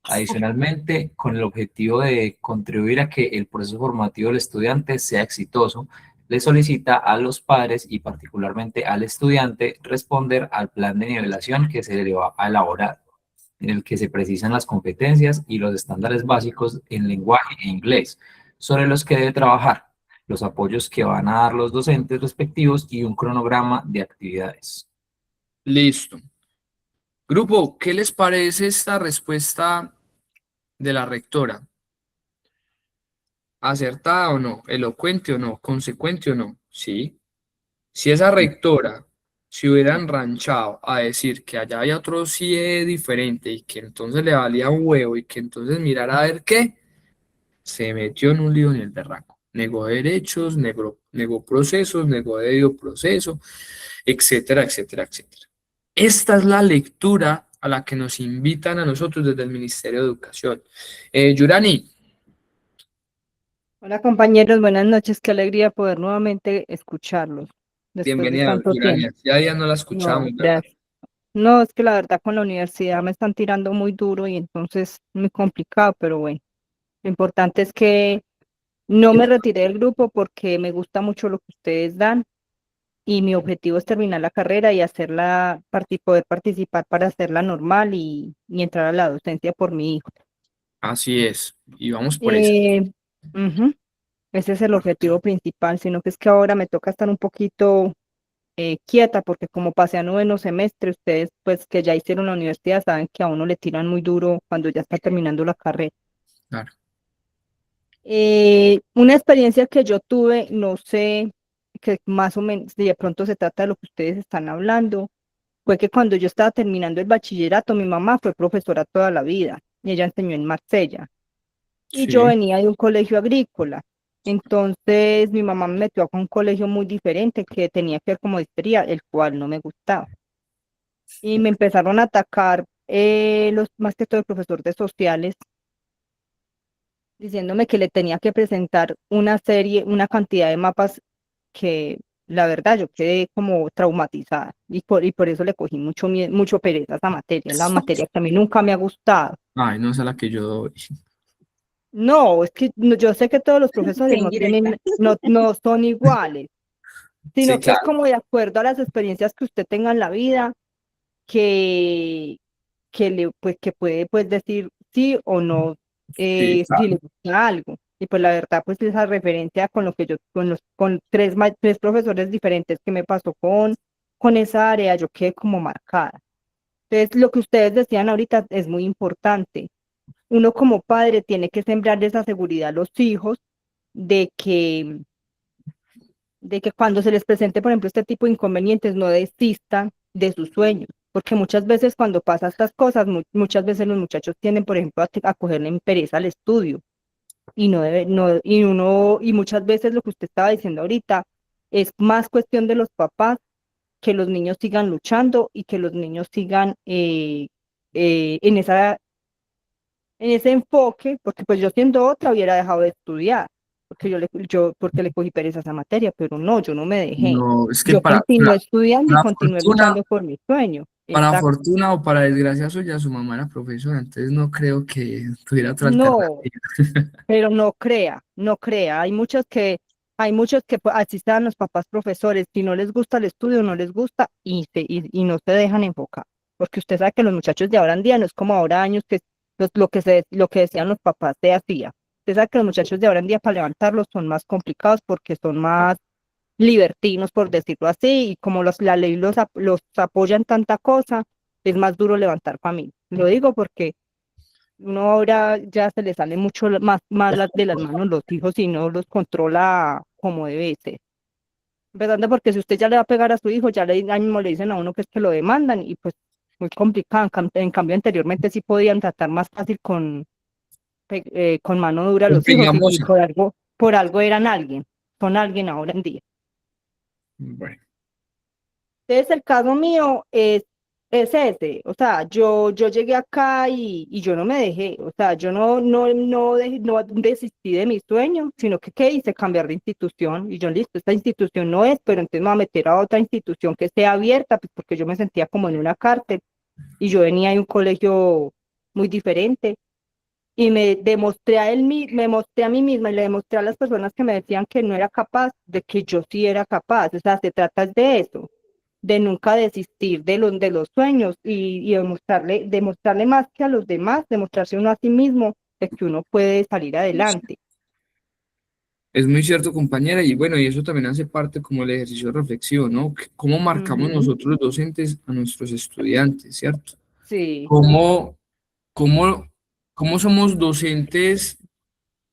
[SPEAKER 3] Adicionalmente, con el objetivo de contribuir a que el proceso formativo del estudiante sea exitoso, le solicita a los padres y particularmente al estudiante responder al plan de nivelación que se le va a elaborar, en el que se precisan las competencias y los estándares básicos en lenguaje e inglés, sobre los que debe trabajar, los apoyos que van a dar los docentes respectivos y un cronograma de actividades.
[SPEAKER 1] Listo. Grupo, ¿qué les parece esta respuesta de la rectora? ¿Acertada o no? ¿Elocuente o no? ¿Consecuente o no? Sí. Si esa rectora se hubiera enranchado a decir que allá había otro CIE diferente y que entonces le valía un huevo y que entonces mirara a ver qué, se metió en un lío en el berraco. Negó derechos, negó procesos, negó debido proceso, etcétera, etcétera, etcétera. Esta es la lectura a la que nos invitan a nosotros desde el Ministerio de Educación. Yurani,
[SPEAKER 2] Hola compañeros, buenas noches, qué alegría poder nuevamente escucharlos después de
[SPEAKER 1] bienvenida,
[SPEAKER 2] tanto
[SPEAKER 1] Yurani.
[SPEAKER 2] tiempo.
[SPEAKER 1] Ya día no la
[SPEAKER 2] No,
[SPEAKER 1] escuchamos, ¿verdad?
[SPEAKER 2] gracias. No, es que la verdad con la universidad me están tirando muy duro y entonces muy complicado, pero bueno, lo importante es que no me retiré del grupo porque me gusta mucho lo que ustedes dan y mi objetivo es terminar la carrera y poder participar para hacerla normal y entrar a la docencia por mi hijo.
[SPEAKER 1] Así es, y vamos por eso.
[SPEAKER 2] Ujú. Ese es el objetivo principal, sino que es que ahora me toca estar un poquito quieta, porque como pasé a noveno semestre, ustedes pues que ya hicieron la universidad saben que a uno le tiran muy duro cuando ya está terminando la carrera.
[SPEAKER 1] Claro.
[SPEAKER 2] Una experiencia que yo tuve, no sé, que más o menos de pronto se trata de lo que ustedes están hablando, fue que cuando yo estaba terminando el bachillerato, mi mamá fue profesora toda la vida, y ella enseñó en Marsella. Y yo
[SPEAKER 1] Sí,
[SPEAKER 2] venía de un colegio agrícola. Entonces mi mamá me metió a un colegio muy diferente que tenía que ver como historia, el cual no me gustaba. Y me empezaron a atacar más que todo el profesor de sociales, diciéndome que le tenía que presentar una cantidad de mapas que la verdad yo quedé como traumatizada y por eso le cogí mucho pereza a esa materia, la materia que a mí nunca me ha gustado.
[SPEAKER 1] ay, no es a la que yo doy.
[SPEAKER 2] No, es que yo sé que todos los
[SPEAKER 5] Qué
[SPEAKER 2] profesores
[SPEAKER 5] indirecta.
[SPEAKER 2] no son iguales,
[SPEAKER 1] Sí,
[SPEAKER 2] sino que es
[SPEAKER 1] claro,
[SPEAKER 2] como de acuerdo a las experiencias que usted tenga en la vida, que, pues, que puede pues decir sí o no,
[SPEAKER 1] sí,
[SPEAKER 2] si
[SPEAKER 1] claro.
[SPEAKER 2] le gusta algo. Y pues la verdad, pues esa referencia con lo que yo, con tres profesores diferentes que me pasó con esa área, yo quedé como marcada. Entonces, lo que ustedes decían ahorita es muy importante. Uno como padre tiene que sembrar esa seguridad a los hijos de que cuando se les presente, por ejemplo, este tipo de inconvenientes, no desistan, de sus sueños, porque muchas veces cuando pasa estas cosas, muchas veces los muchachos tienden, por ejemplo, a cogerle en pereza al estudio y no debe, no, y uno, y muchas veces lo que usted estaba diciendo ahorita es más cuestión de los papás que los niños sigan luchando y que los niños sigan en ese enfoque, porque pues yo siendo otra hubiera dejado de estudiar, porque le cogí pereza a esa materia, pero no, yo no me dejé.
[SPEAKER 1] No, es que
[SPEAKER 2] Yo continué estudiando y
[SPEAKER 1] para
[SPEAKER 2] continué
[SPEAKER 1] fortuna,
[SPEAKER 2] luchando por mi sueño.
[SPEAKER 1] para
[SPEAKER 2] Exacto.
[SPEAKER 1] fortuna o para desgracia suya, su mamá era profesora, entonces no creo que tuviera otra
[SPEAKER 2] No,
[SPEAKER 1] alternativa.
[SPEAKER 2] pero no crea, no crea. Hay muchos que pues, así están los papás profesores, si no les gusta el estudio, no les gusta y no se dejan enfocar. Porque usted sabe que los muchachos de ahora en día no es como ahora años que lo que decían los papás se hacía. Usted sabe que los muchachos de ahora en día para levantarlos son más complicados porque son más libertinos, por decirlo así, y como la ley los apoya en tanta cosa, es más duro levantar familia. Lo digo porque uno ahora ya se le sale mucho más de las manos los hijos y no los controla como debe ser. Empezando porque si usted ya le va a pegar a su hijo, ya ahí mismo le dicen a uno que es que lo demandan y pues muy complicado. En cambio, anteriormente sí podían tratar más fácil con mano dura a los hijos y
[SPEAKER 1] Empeñamos.
[SPEAKER 2] por algo eran alguien, son alguien ahora en día.
[SPEAKER 1] Bueno,
[SPEAKER 2] Entonces, el caso mío es ese, o sea, yo llegué acá y yo no me dejé, o sea, yo no desistí de mi sueño, sino que ¿qué hice? Cambiar de institución, y yo, listo, esta institución no es, pero entonces me voy a meter a otra institución que esté abierta, pues porque yo me sentía como en una cárcel, y yo venía de un colegio muy diferente, y me mostré a mí misma y le demostré a las personas que me decían que no era capaz, de que yo sí era capaz, o sea, se trata de eso, de nunca desistir de los sueños y demostrarle más que a los demás, demostrarse uno a sí mismo de que uno puede salir adelante.
[SPEAKER 1] es muy cierto, compañera, y bueno, y eso también hace parte como el ejercicio de reflexión, ¿no? ¿Cómo marcamos
[SPEAKER 2] Ujú.
[SPEAKER 1] nosotros los docentes a nuestros estudiantes, ¿cierto?
[SPEAKER 2] Sí,
[SPEAKER 1] ¿Cómo, cómo, cómo somos docentes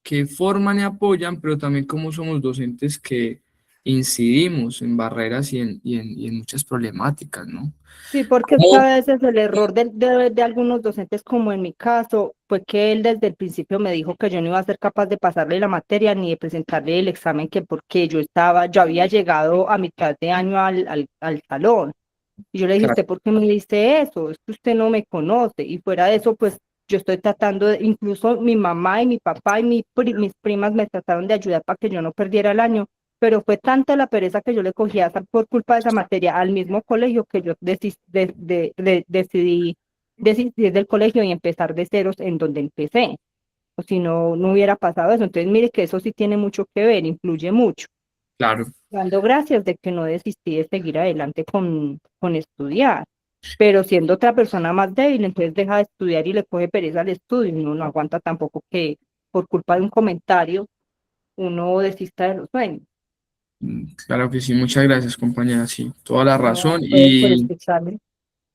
[SPEAKER 1] que forman y apoyan, pero también cómo somos docentes que incidimos en barreras y en muchas problemáticas, ¿no?
[SPEAKER 2] sí, porque es que a
[SPEAKER 1] ¿Cómo?
[SPEAKER 2] veces el error de algunos docentes, como en mi caso, fue que él desde el principio me dijo que yo no iba a ser capaz de pasarle la materia ni de presentarle el examen, que porque yo había llegado a mitad de año al salón. Y yo le dije,
[SPEAKER 1] Claro,
[SPEAKER 2] ¿usted por qué me dice eso? Es que usted no me conoce. Y fuera de eso, pues yo estoy tratando incluso mi mamá y mi papá y mis primas me trataron de ayudar para que yo no perdiera el año, pero fue tanta la pereza que yo le cogía por culpa de esa materia al mismo colegio que yo decidí desistir del colegio y empezar de ceros en donde empecé. O si no, no hubiera pasado eso. Entonces, mire que eso sí tiene mucho que ver, influye mucho.
[SPEAKER 1] claro.
[SPEAKER 2] Dando gracias de que no desistí de seguir adelante con estudiar, pero siendo otra persona más débil, entonces deja de estudiar y le coge pereza al estudio y uno no aguanta tampoco que por culpa de un comentario uno desista de los sueños.
[SPEAKER 1] Claro que sí, muchas gracias, compañera, sí, toda la
[SPEAKER 2] No, a
[SPEAKER 1] razón
[SPEAKER 2] ustedes por escucharme.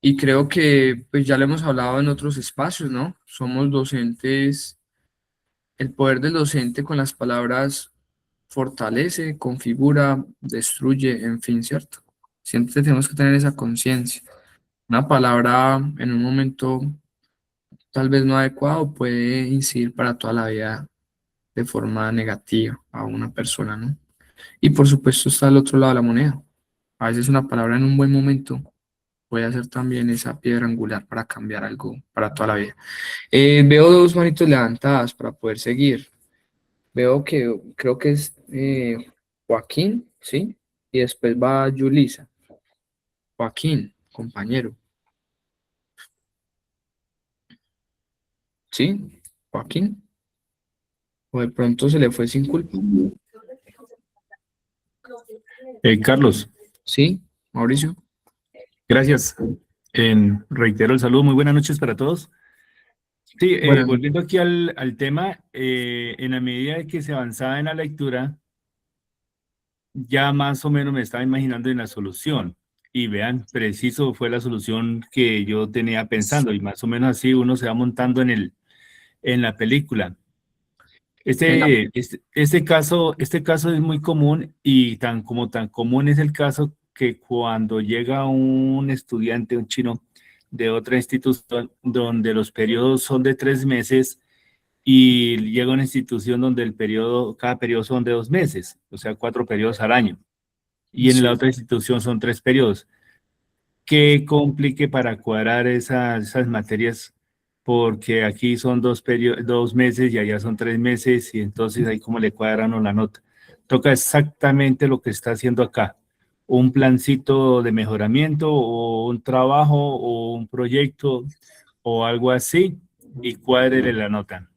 [SPEAKER 1] y creo que pues ya lo hemos hablado en otros espacios, ¿no? Somos docentes, el poder del docente con las palabras fortalece, configura, destruye, en fin, ¿cierto? Siempre tenemos que tener esa conciencia. Una palabra en un momento tal vez no adecuado puede incidir para toda la vida de forma negativa a una persona, ¿no? Y por supuesto está el otro lado de la moneda. A veces una palabra en un buen momento puede ser también esa piedra angular para cambiar algo para toda la vida. Veo dos manitos levantadas para poder seguir. Veo que creo que es Joaquín, ¿sí? Y después va Yulisa. Joaquín, compañero, ¿sí? Joaquín, o de pronto se le fue sin culpa.
[SPEAKER 4] Carlos,
[SPEAKER 1] ¿Sí? Mauricio.
[SPEAKER 4] gracias. Reitero el saludo, muy buenas noches para todos. Sí,
[SPEAKER 1] Buenas noches.
[SPEAKER 4] volviendo aquí al tema, en la medida de que se avanzaba en la lectura, ya más o menos me estaba imaginando en la solución. Y vean, preciso fue la solución que yo tenía pensando, y más o menos así uno se va montando en la película.
[SPEAKER 1] En
[SPEAKER 4] Este caso es muy común y tan común es el caso que cuando llega un estudiante, un chino de otra institución, donde los periodos son de 3 meses, y llega a una institución donde cada periodo son de 2 meses, o sea, 4 periodos al año, y en
[SPEAKER 1] Sí.
[SPEAKER 4] la otra institución son 3 periodos. ¿Qué complique para cuadrar esas materias? Porque aquí son 2 meses y allá son 3 meses, y entonces ahí como le cuadran o la nota. Toca exactamente lo que está haciendo acá, un plancito de mejoramiento o un trabajo o un proyecto o algo así, y cuádrele la nota.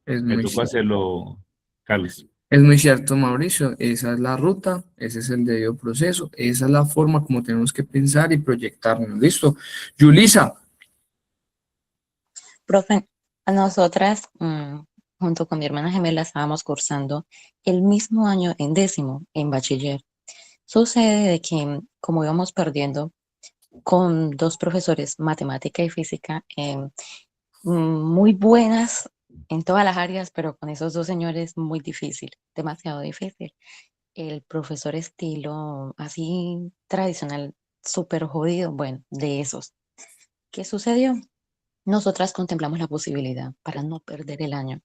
[SPEAKER 1] Es
[SPEAKER 4] Me
[SPEAKER 1] muy,
[SPEAKER 4] tocó hacerlo, Carlos.
[SPEAKER 1] es muy cierto, Mauricio. Esa es la ruta, ese es el debido proceso, esa es la forma como tenemos que pensar y proyectarnos. ¿Listo? Yulisa,
[SPEAKER 5] Profe, a nosotras, junto con mi hermana gemela, estábamos cursando el mismo año en décimo, en bachiller. Sucede de que, como íbamos perdiendo con dos profesores, matemática y física, muy buenas en todas las áreas, pero con esos dos señores muy difícil, demasiado difícil. El profesor estilo así tradicional, súper jodido, bueno, de esos. ¿Qué sucedió? Nosotras contemplamos la posibilidad, para no perder el año,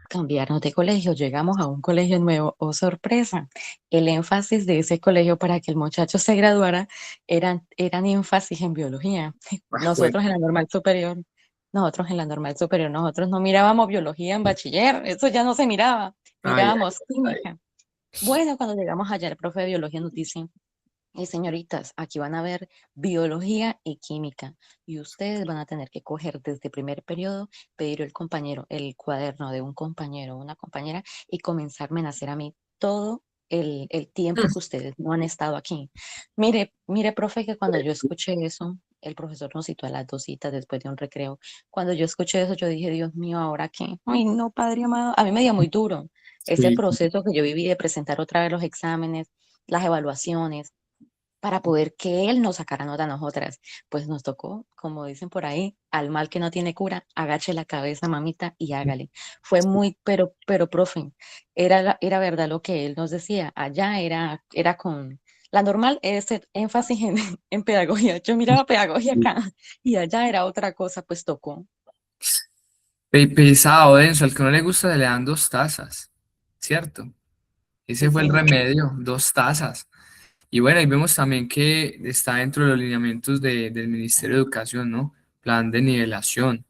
[SPEAKER 5] cambiarnos de colegio. Llegamos a un colegio nuevo. ¡Oh, sorpresa! El énfasis de ese colegio para que el muchacho se graduara eran énfasis en biología. Nosotros en la normal superior, nosotros no mirábamos biología en bachiller, eso ya no se miraba,
[SPEAKER 1] ay,
[SPEAKER 5] mirábamos
[SPEAKER 1] ay,
[SPEAKER 5] química. Bueno, cuando llegamos allá, el profe de biología nos dice: señoritas, aquí van a ver biología y química, y ustedes van a tener que coger desde primer periodo, pedir el cuaderno de un compañero o una compañera, y comenzarme a hacer a mí todo el tiempo que ustedes no han estado aquí. Mire, profe, que cuando yo escuché eso, el profesor nos citó a las 2 citas después de un recreo. Cuando yo escuché eso, yo dije: Dios mío, ¿ahora qué? Ay, no, padre amado. A mí me dio muy duro ese
[SPEAKER 1] sí.
[SPEAKER 5] proceso que yo viví de presentar otra vez los exámenes, las evaluaciones, para poder que él nos sacara nota a nosotras. Pues nos tocó, como dicen por ahí, al mal que no tiene cura, agache la cabeza, mamita, y hágale. Fue muy, pero, profe, era verdad lo que él nos decía. Allá era con la normal, ese énfasis en, en pedagogía. Yo miraba pedagogía acá, y allá era otra cosa, pues tocó.
[SPEAKER 1] Pesado, denso, al que no le gusta le dan 2 tazas, ¿cierto? Ese
[SPEAKER 5] Sí,
[SPEAKER 1] fue el
[SPEAKER 5] señor.
[SPEAKER 1] remedio, 2 tazas. Y bueno, ahí vemos también que está dentro de los lineamientos del Ministerio de Educación, ¿no? Plan de nivelación,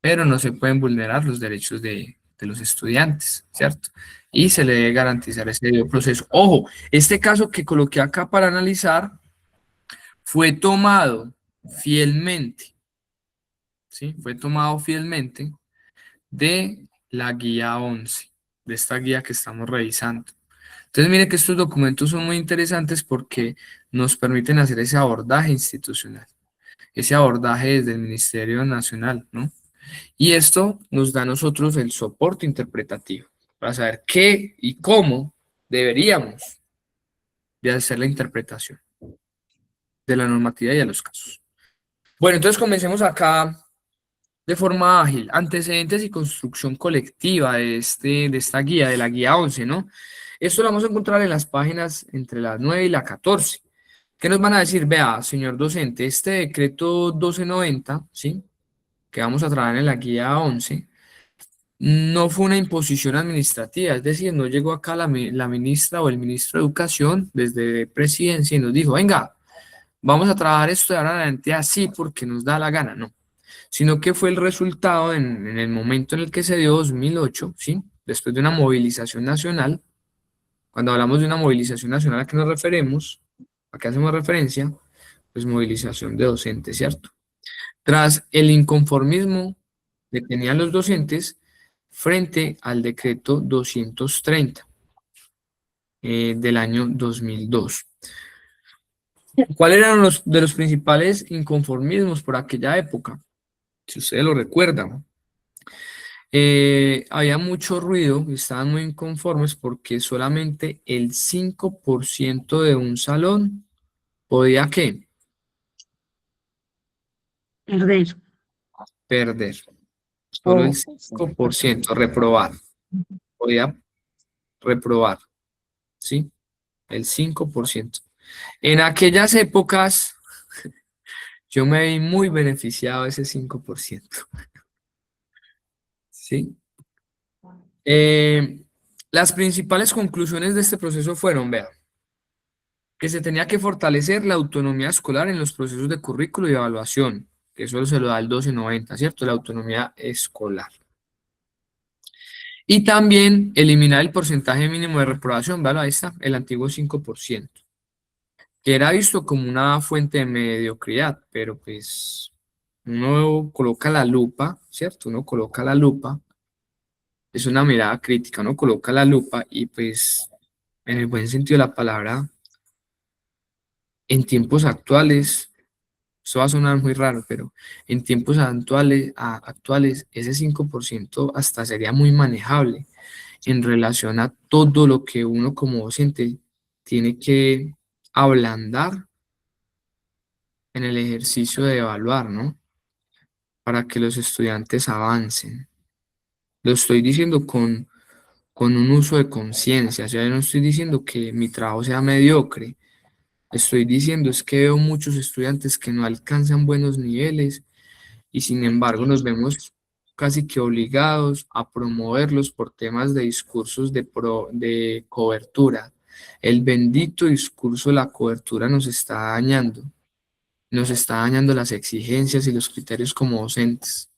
[SPEAKER 1] pero no se pueden vulnerar los derechos de los estudiantes, ¿cierto? Y se le debe garantizar ese debido proceso. Ojo, este caso que coloqué acá para analizar fue tomado fielmente, ¿sí? Fue tomado fielmente de la guía 11, de esta guía que estamos revisando. Entonces, mire que estos documentos son muy interesantes porque nos permiten hacer ese abordaje institucional, ese abordaje desde el Ministerio Nacional, ¿no? Y esto nos da a nosotros el soporte interpretativo para saber qué y cómo deberíamos de hacer la interpretación de la normativa y de los casos. Bueno, entonces comencemos acá de forma ágil. Antecedentes y construcción colectiva de esta guía, de la guía 11, ¿no? Esto lo vamos a encontrar en las páginas entre las 9 y la 14. ¿Qué nos van a decir? Vea, señor docente, este decreto 1290, ¿sí? Que vamos a trabajar en la guía 11, no fue una imposición administrativa, es decir, no llegó acá la ministra o el ministro de Educación desde presidencia y nos dijo: venga, vamos a trabajar esto de ahora en adelante así porque nos da la gana, no, sino que fue el resultado en el momento en el que se dio 2008, ¿sí? Después de una movilización nacional. Cuando hablamos de una movilización nacional, ¿a qué nos referimos? ¿A qué hacemos referencia? Pues movilización de docentes, ¿cierto? Tras el inconformismo que tenían los docentes frente al decreto 230 del año 2002. ¿Cuáles eran los de los principales inconformismos por aquella época? Si ustedes lo recuerdan, había mucho ruido, estaban muy inconformes porque solamente el 5% de un salón podía ¿qué?
[SPEAKER 2] Perder.
[SPEAKER 1] Perder. Solo el 5% reprobar. Podía reprobar, ¿sí? El 5%. En aquellas épocas yo me vi muy beneficiado de ese 5%. ¿Sí? Las principales conclusiones de este proceso fueron, vean, que se tenía que fortalecer la autonomía escolar en los procesos de currículo y evaluación, que eso se lo da el 1290, ¿cierto? La autonomía escolar. Y también eliminar el porcentaje mínimo de reprobación, ¿vale? Ahí está, el antiguo 5%, que era visto como una fuente de mediocridad, pero pues uno coloca la lupa, ¿cierto? Uno coloca la lupa, es una mirada crítica, uno coloca la lupa y pues en el buen sentido de la palabra, en tiempos actuales, esto va a sonar muy raro, pero en tiempos actuales ese 5% hasta sería muy manejable en relación a todo lo que uno como docente tiene que ablandar en el ejercicio de evaluar, ¿no? Para que los estudiantes avancen. Lo estoy diciendo con un uso de conciencia, o sea, yo no estoy diciendo que mi trabajo sea mediocre, estoy diciendo es que veo muchos estudiantes que no alcanzan buenos niveles y sin embargo nos vemos casi que obligados a promoverlos por temas de discursos de cobertura. El bendito discurso de la cobertura nos está dañando las exigencias y los criterios como docentes,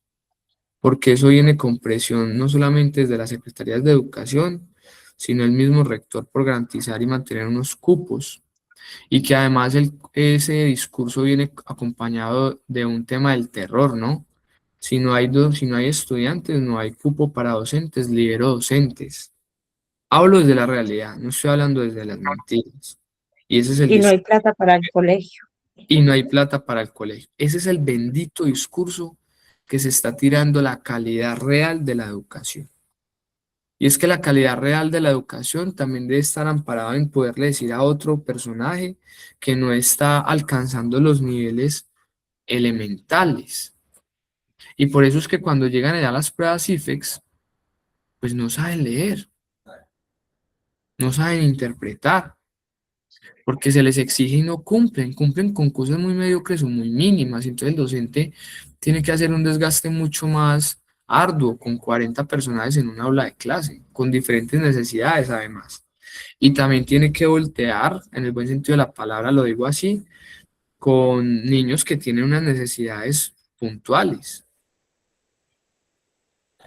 [SPEAKER 1] porque eso viene con presión no solamente desde las secretarías de educación, sino el mismo rector por garantizar y mantener unos cupos, y que además ese discurso viene acompañado de un tema del terror, ¿no? Si no hay estudiantes, no hay cupo para docentes, libero docentes. Hablo desde la realidad, no estoy hablando desde las mentiras. Y ese es el
[SPEAKER 2] Y no hay
[SPEAKER 1] discurso.
[SPEAKER 2] plata para el colegio.
[SPEAKER 1] Y no hay plata para el colegio. Ese es el bendito discurso que se está tirando la calidad real de la educación. Y es que la calidad real de la educación también debe estar amparada en poderle decir a otro personaje que no está alcanzando los niveles elementales. Y por eso es que cuando llegan allá las pruebas IFEX, pues no saben leer, no saben interpretar, porque se les exige y no cumplen con cosas muy mediocres o muy mínimas. Entonces el docente tiene que hacer un desgaste mucho más arduo, con 40 personajes en una aula de clase, con diferentes necesidades además. Y también tiene que voltear, en el buen sentido de la palabra, lo digo así, con niños que tienen unas necesidades puntuales.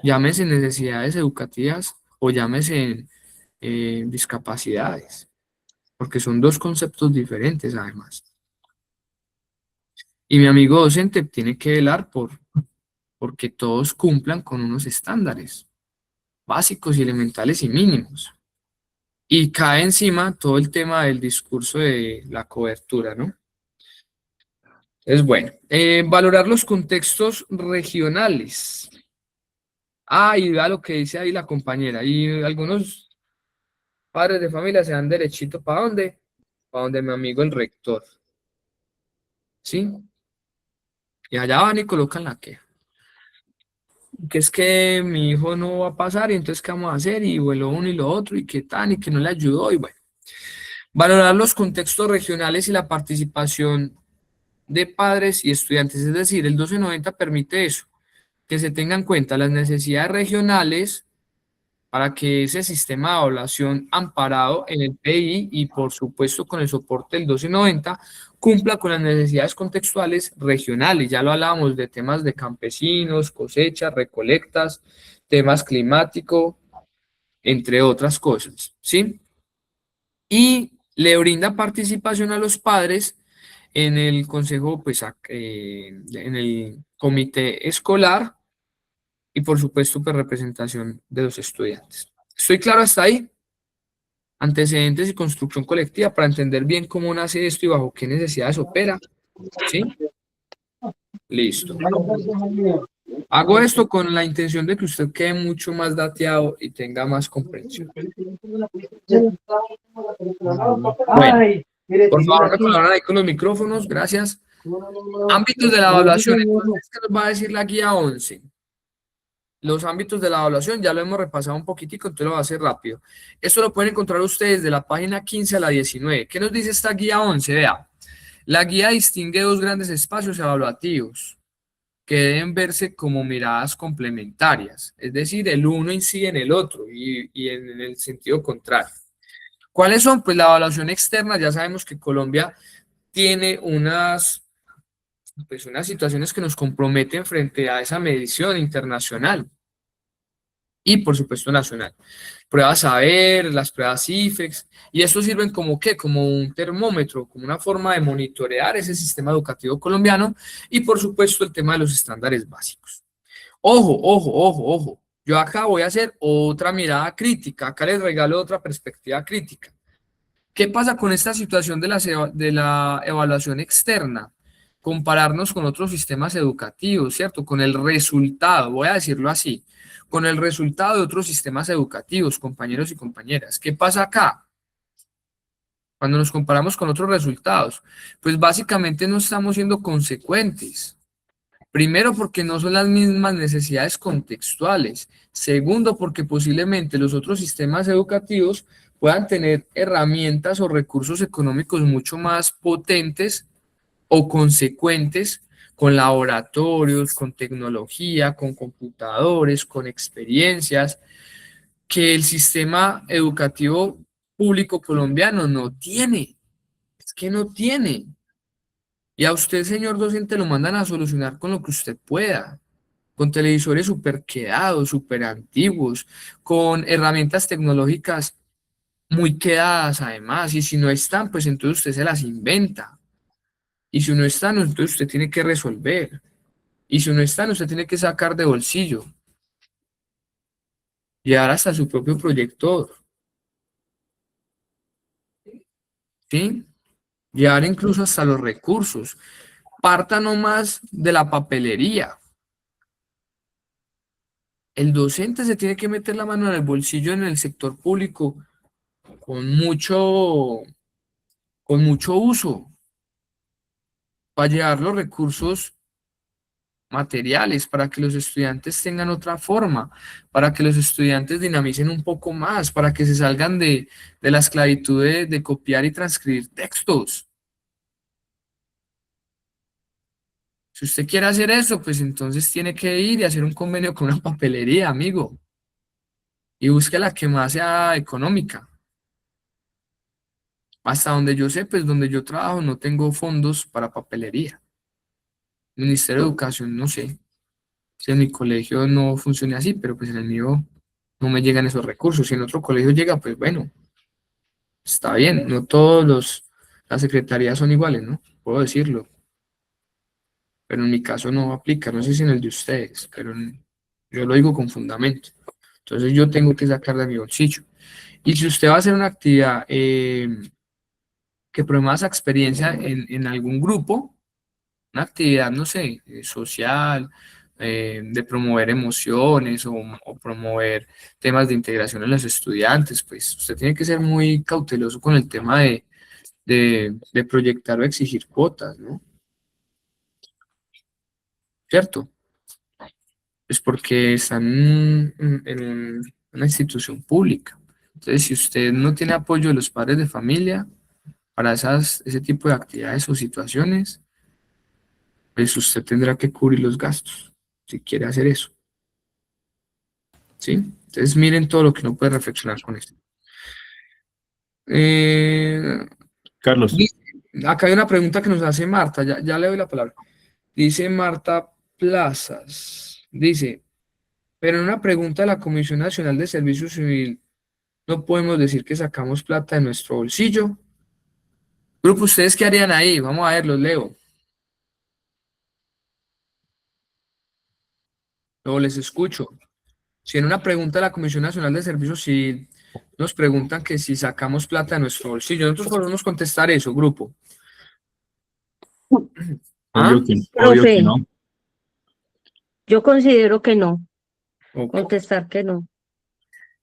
[SPEAKER 1] Llámese necesidades educativas o llámese discapacidades, porque son dos conceptos diferentes además. Y mi amigo docente tiene que velar porque todos cumplan con unos estándares básicos y elementales y mínimos. Y cae encima todo el tema del discurso de la cobertura, ¿no? Es bueno. Valorar los contextos regionales. Ah, y vea lo que dice ahí la compañera. Y algunos padres de familia se dan derechito ¿para dónde? Para donde mi amigo el rector. ¿Sí? Y allá van y colocan la queja. Que es que mi hijo no va a pasar y entonces ¿qué vamos a hacer? Y lo uno y lo otro y qué tal y que no le ayudó y bueno. Valorar los contextos regionales y la participación de padres y estudiantes, es decir, el 1290 permite eso, que se tengan en cuenta las necesidades regionales para que ese sistema de evaluación amparado en el PI y por supuesto con el soporte del 1290 cumpla con las necesidades contextuales regionales. Ya lo hablábamos de temas de campesinos, cosechas, recolectas, temas climáticos, entre otras cosas, ¿sí? Y le brinda participación a los padres en el consejo, pues, en el comité escolar y por supuesto, pues, representación de los estudiantes. ¿Estoy claro hasta ahí? Antecedentes y construcción colectiva para entender bien cómo nace esto y bajo qué necesidades opera. ¿Sí? Listo. Hago esto con la intención de que usted quede mucho más dateado y tenga más comprensión. Bueno, por favor, me colaboran ahí con los micrófonos, gracias. Ámbitos de la evaluación, entonces, ¿qué nos va a decir la guía 11? Los ámbitos de la evaluación ya lo hemos repasado un poquitico, entonces lo voy a hacer rápido. Esto lo pueden encontrar ustedes de la página 15 a la 19. ¿Qué nos dice esta guía 11? Vea, la guía distingue dos grandes espacios evaluativos que deben verse como miradas complementarias, es decir, el uno incide en el otro y en el sentido contrario. ¿Cuáles son? Pues la evaluación externa, ya sabemos que Colombia tiene unas situaciones que nos comprometen frente a esa medición internacional y por supuesto nacional. Pruebas saber, las pruebas IFEX, y esto sirven como ¿qué? Como un termómetro, como una forma de monitorear ese sistema educativo colombiano y por supuesto el tema de los estándares básicos. Ojo, ojo, ojo, ojo. Yo acá voy a hacer otra mirada crítica, acá les regalo otra perspectiva crítica. ¿Qué pasa con esta situación de la evaluación externa? Compararnos con otros sistemas educativos, ¿cierto? Con el resultado, voy a decirlo así, con el resultado de otros sistemas educativos, compañeros y compañeras. ¿Qué pasa acá? Cuando nos comparamos con otros resultados, pues básicamente no estamos siendo consecuentes. Primero, porque no son las mismas necesidades contextuales. Segundo, porque posiblemente los otros sistemas educativos puedan tener herramientas o recursos económicos mucho más potentes o consecuentes con laboratorios, con tecnología, con computadores, con experiencias, que el sistema educativo público colombiano no tiene. Es que no tiene. Y a usted, señor docente, lo mandan a solucionar con lo que usted pueda, con televisores súper quedados, súper antiguos, con herramientas tecnológicas muy quedadas además, y si no están, pues entonces usted se las inventa. Y si no están, entonces usted tiene que resolver. Y si no están, usted tiene que sacar de bolsillo, llevar hasta su propio proyector, ¿sí? Llevar incluso hasta los recursos. Parta nomás de la papelería. El docente se tiene que meter la mano en el bolsillo en el sector público con mucho uso para llevar los recursos materiales, para que los estudiantes tengan otra forma, para que los estudiantes dinamicen un poco más, para que se salgan de la esclavitud de copiar y transcribir textos. Si usted quiere hacer eso, pues entonces tiene que ir y hacer un convenio con una papelería, amigo, y busque la que más sea económica. Hasta donde yo sé, pues donde yo trabajo no tengo fondos para papelería. Ministerio de Educación, no sé si en mi colegio no funciona así, pero pues en el mío no me llegan esos recursos. Si en otro colegio llega, pues bueno, está bien. No todos las secretarías son iguales, ¿no? Puedo decirlo. Pero en mi caso no aplica. No sé si en el de ustedes, pero yo lo digo con fundamento. Entonces yo tengo que sacar de mi bolsillo. Y si usted va a hacer una actividad que promueva esa experiencia en algún grupo, una actividad, no sé, social, de promover emociones o promover temas de integración en los estudiantes, pues usted tiene que ser muy cauteloso con el tema de proyectar o exigir cuotas, ¿no? ¿Cierto? Es porque están en una institución pública. Entonces, si usted no tiene apoyo de los padres de familia para ese tipo de actividades o situaciones, pues usted tendrá que cubrir los gastos, si quiere hacer eso. ¿Sí? Entonces miren todo lo que uno puede reflexionar con esto.
[SPEAKER 4] Carlos,
[SPEAKER 1] Acá hay una pregunta que nos hace Marta, ya le doy la palabra. Dice Marta Plazas, dice, pero en una pregunta de la Comisión Nacional de Servicio Civil, no podemos decir que sacamos plata de nuestro bolsillo. Grupo, ¿ustedes qué harían ahí? Vamos a ver, los leo. Luego les escucho. Si en una pregunta de la Comisión Nacional de Servicio Civil nos preguntan que si sacamos plata de nuestro bolsillo, nosotros podemos contestar eso, grupo. ¿Ah?
[SPEAKER 4] obvio que
[SPEAKER 6] Profe,
[SPEAKER 4] no.
[SPEAKER 6] yo considero que no,
[SPEAKER 1] Ok.
[SPEAKER 6] contestar que no.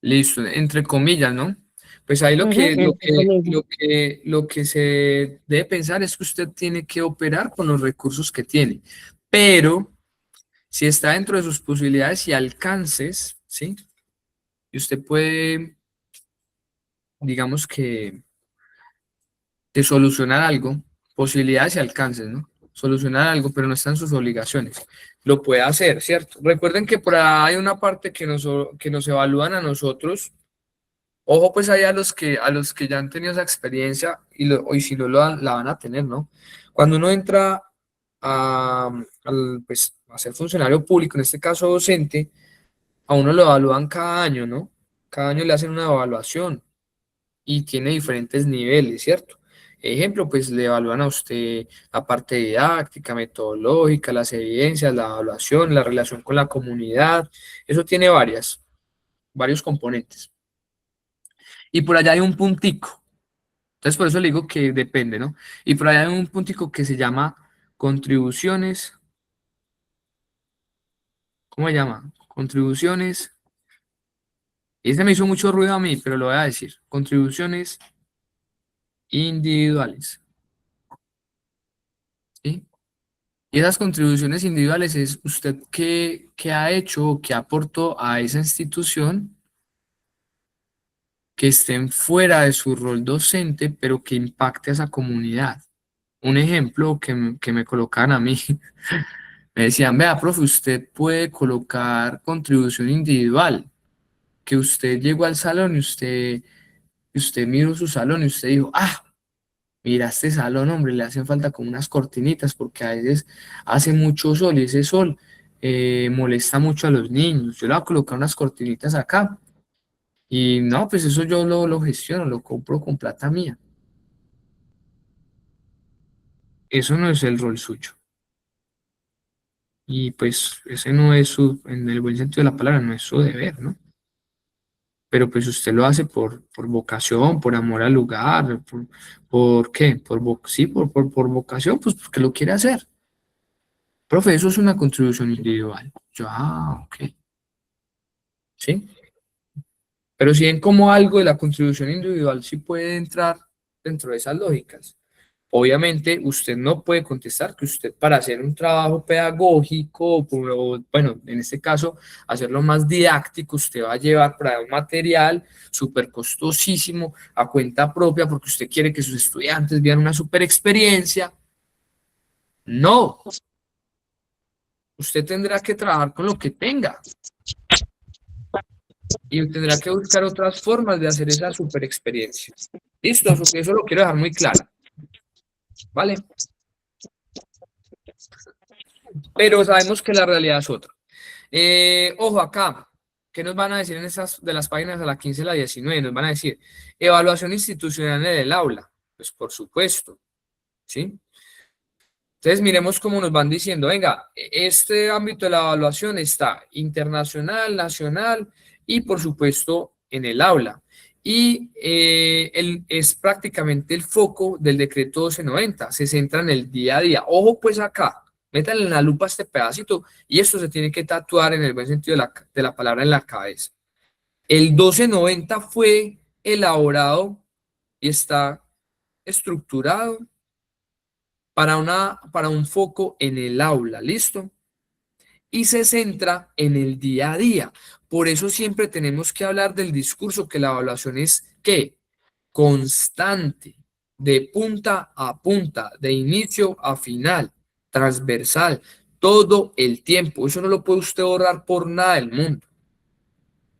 [SPEAKER 1] Listo, entre comillas, ¿no? Pues ahí
[SPEAKER 6] Entre comillas.
[SPEAKER 1] lo que se debe pensar es que usted tiene que operar con los recursos que tiene, pero Si está dentro de sus posibilidades y alcances, ¿sí? Y usted puede, digamos que solucionar algo, posibilidades y alcances, ¿no? Solucionar algo, pero no están sus obligaciones. Lo puede hacer, ¿cierto? Recuerden que por ahí hay una parte que nos evalúan a nosotros. Ojo, pues allá a los que ya han tenido esa experiencia y si no la van a tener, ¿no? Cuando uno entra pues, a ser funcionario público, en este caso docente, a uno lo evalúan cada año, ¿no? Cada año le hacen una evaluación y tiene diferentes niveles, ¿cierto? Ejemplo, pues le evalúan a usted la parte didáctica, metodológica, las evidencias, la evaluación, la relación con la comunidad. Eso tiene varios componentes. Y por allá hay un puntico. Entonces, por eso le digo que depende, ¿no? Y por allá hay un puntico que se llama contribuciones. ¿Cómo se llama? Contribuciones. Ese me hizo mucho ruido a mí, pero lo voy a decir. Contribuciones individuales. ¿Sí? Y esas contribuciones individuales es usted qué ha hecho o qué aportó a esa institución que estén fuera de su rol docente, pero que impacte a esa comunidad. Un ejemplo que me colocaban a mí, me decían, vea, profe, usted puede colocar contribución individual, que usted llegó al salón y usted miró su salón y usted dijo, ah, mira este salón, hombre, le hacen falta como unas cortinitas porque a veces hace mucho sol y ese sol molesta mucho a los niños. Yo le voy a colocar unas cortinitas acá y no, pues eso yo lo gestiono, lo compro con plata mía. Eso no es el rol suyo. Y pues ese no es en el buen sentido de la palabra, no es su deber, ¿no? Pero pues usted lo hace por vocación, por amor al lugar, ¿por qué? Sí, por vocación, pues porque lo quiere hacer. Profe, eso es una contribución individual. Yo, ok. ¿Sí? Pero si ven como algo de la contribución individual sí puede entrar dentro de esas lógicas. Obviamente, usted no puede contestar que usted para hacer un trabajo pedagógico, o, bueno, en este caso, hacerlo más didáctico, usted va a llevar para un material súper costosísimo a cuenta propia porque usted quiere que sus estudiantes vean una súper experiencia. No, usted tendrá que trabajar con lo que tenga y tendrá que buscar otras formas de hacer esa súper experiencia. Listo, eso lo quiero dejar muy claro. ¿Vale? Pero sabemos que la realidad es otra. Ojo acá, ¿qué nos van a decir en esas de las páginas a la 15 y la 19? Nos van a decir, evaluación institucional en el aula. Pues por supuesto, ¿sí? Entonces miremos cómo nos van diciendo, venga, este ámbito de la evaluación está internacional, nacional y por supuesto en el aula. Y es prácticamente el foco del decreto 1290, se centra en el día a día. Ojo pues acá, métanle en la lupa este pedacito y esto se tiene que tatuar en el buen sentido de la palabra en la cabeza. El 1290 fue elaborado y está estructurado para un foco en el aula, ¿listo? Y se centra en el día a día. Por eso siempre tenemos que hablar del discurso, que la evaluación es ¿qué? Constante, de punta a punta, de inicio a final, transversal, todo el tiempo. Eso no lo puede usted ahorrar por nada del mundo.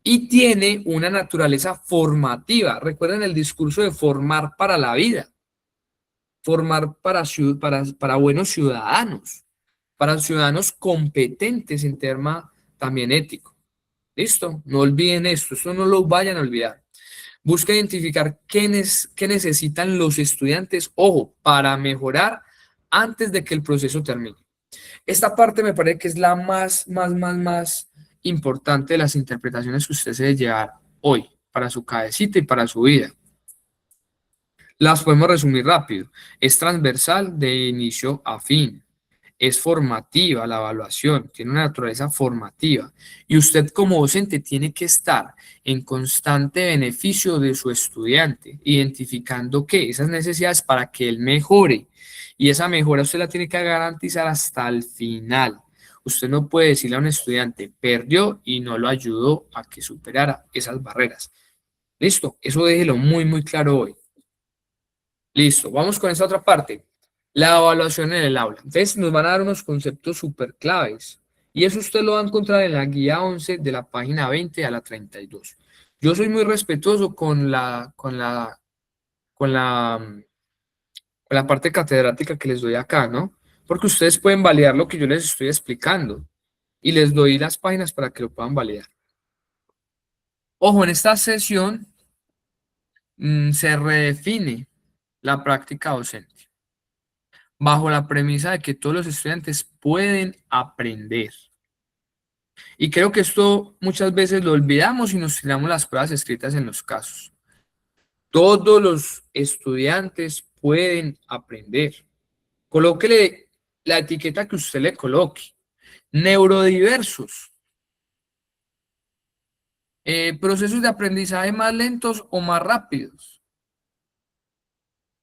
[SPEAKER 1] Y tiene una naturaleza formativa. Recuerden el discurso de formar para la vida. Formar para buenos ciudadanos, para ciudadanos competentes en tema también ético. ¿Listo? No olviden esto no lo vayan a olvidar. Busca identificar qué necesitan los estudiantes, ojo, para mejorar antes de que el proceso termine. Esta parte me parece que es la más importante de las interpretaciones que usted se debe llevar hoy para su cabecita y para su vida. Las podemos resumir rápido. Es transversal de inicio a fin. Es formativa la evaluación, tiene una naturaleza formativa. Y usted como docente tiene que estar en constante beneficio de su estudiante, identificando esas necesidades para que él mejore. Y esa mejora usted la tiene que garantizar hasta el final. Usted no puede decirle a un estudiante, perdió y no lo ayudó a que superara esas barreras. Listo, eso déjelo muy, muy claro hoy. Listo, vamos con esta otra parte. La evaluación en el aula. Entonces nos van a dar unos conceptos súper claves. Y eso usted lo va a encontrar en la guía 11 de la página 20 a la 32. Yo soy muy respetuoso con la parte catedrática que les doy acá, ¿no? Porque ustedes pueden validar lo que yo les estoy explicando. Y les doy las páginas para que lo puedan validar. Ojo, en esta sesión se redefine la práctica docente, bajo la premisa de que todos los estudiantes pueden aprender. Y creo que esto muchas veces lo olvidamos y nos tiramos las pruebas escritas en los casos. Todos los estudiantes pueden aprender. Colóquele la etiqueta que usted le coloque. Neurodiversos. Procesos de aprendizaje más lentos o más rápidos.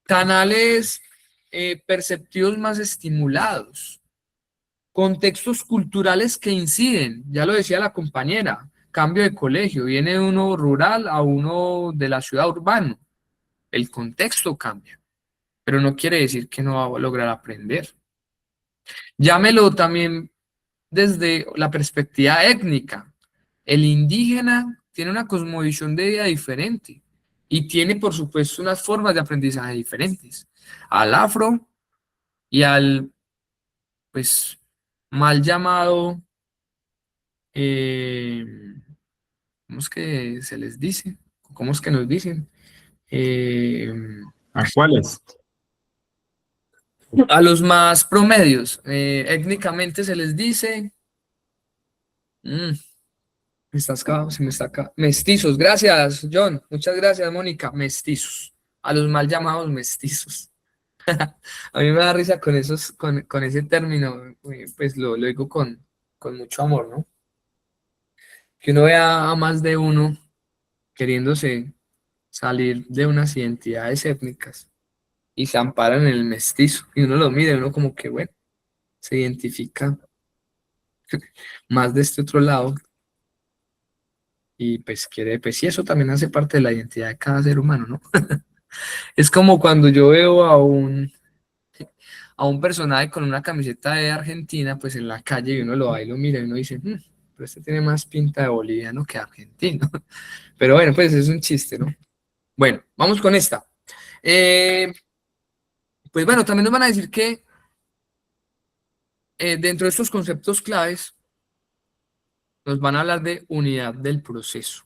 [SPEAKER 1] Canales perceptivos más estimulados. Contextos culturales que inciden, ya lo decía la compañera, cambio de colegio, viene de uno rural a uno de la ciudad urbano. El contexto cambia, pero no quiere decir que no va a lograr aprender. Llámelo también desde la perspectiva étnica. El indígena tiene una cosmovisión de vida diferente y tiene, por supuesto, unas formas de aprendizaje diferentes. Al afro y al, pues, mal llamado, ¿cómo es que se les dice? ¿Cómo es que nos dicen?
[SPEAKER 4] ¿A cuáles?
[SPEAKER 1] A los más promedios, étnicamente se les dice, se me está acá, mestizos. Gracias, John. Muchas gracias, Mónica. Mestizos. A los mal llamados mestizos. A mí me da risa con con ese término, pues lo digo con mucho amor, ¿no? Que uno vea a más de uno queriéndose salir de unas identidades étnicas y se amparan en el mestizo. Y uno lo mira y uno como que, bueno, se identifica más de este otro lado. Y pues quiere, pues sí, eso también hace parte de la identidad de cada ser humano, ¿no? Es como cuando yo veo a un personaje con una camiseta de Argentina, pues en la calle y uno lo va y lo mira y uno dice, pero este tiene más pinta de boliviano que argentino. Pero bueno, pues es un chiste, ¿no? Bueno, vamos con esta. Pues bueno, también nos van a decir que dentro de estos conceptos claves nos van a hablar de unidad del proceso.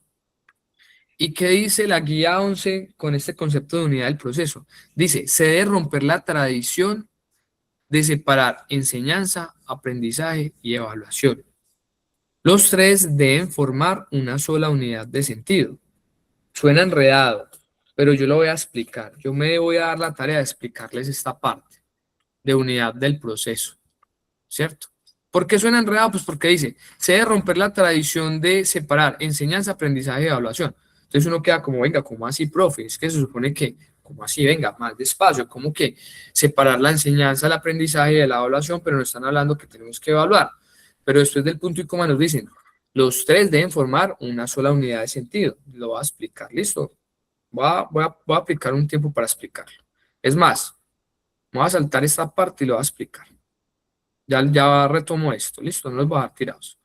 [SPEAKER 1] ¿Y qué dice la guía 11 con este concepto de unidad del proceso? Dice, se debe romper la tradición de separar enseñanza, aprendizaje y evaluación. Los tres deben formar una sola unidad de sentido. Suena enredado, pero yo lo voy a explicar. Yo me voy a dar la tarea de explicarles esta parte de unidad del proceso, ¿cierto? ¿Por qué suena enredado? Pues porque dice, se debe romper la tradición de separar enseñanza, aprendizaje y evaluación. Entonces uno queda como, venga, ¿cómo así, profe? Es que se supone que, ¿cómo así? Venga, más despacio, como que separar la enseñanza, el aprendizaje de la evaluación, pero nos están hablando que tenemos que evaluar. Pero después del punto y coma nos dicen, los tres deben formar una sola unidad de sentido. Lo voy a explicar, ¿listo? Voy a aplicar un tiempo para explicarlo. Es más, voy a saltar esta parte y lo voy a explicar. Ya retomo esto, listo, no los voy a dejar tirados.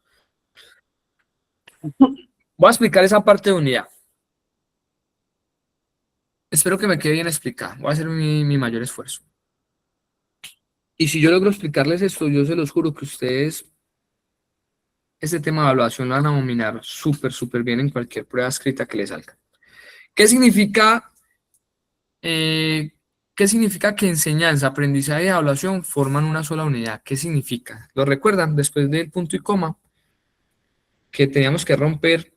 [SPEAKER 1] Voy a explicar esa parte de unidad. Espero que me quede bien explicada. Voy a hacer mi mayor esfuerzo. Y si yo logro explicarles esto, yo se los juro que ustedes este tema de evaluación lo van a dominar súper, súper bien en cualquier prueba escrita que les salga. ¿Qué significa que enseñanza, aprendizaje y evaluación forman una sola unidad? ¿Qué significa? ¿Lo recuerdan? Después del punto y coma, que teníamos que romper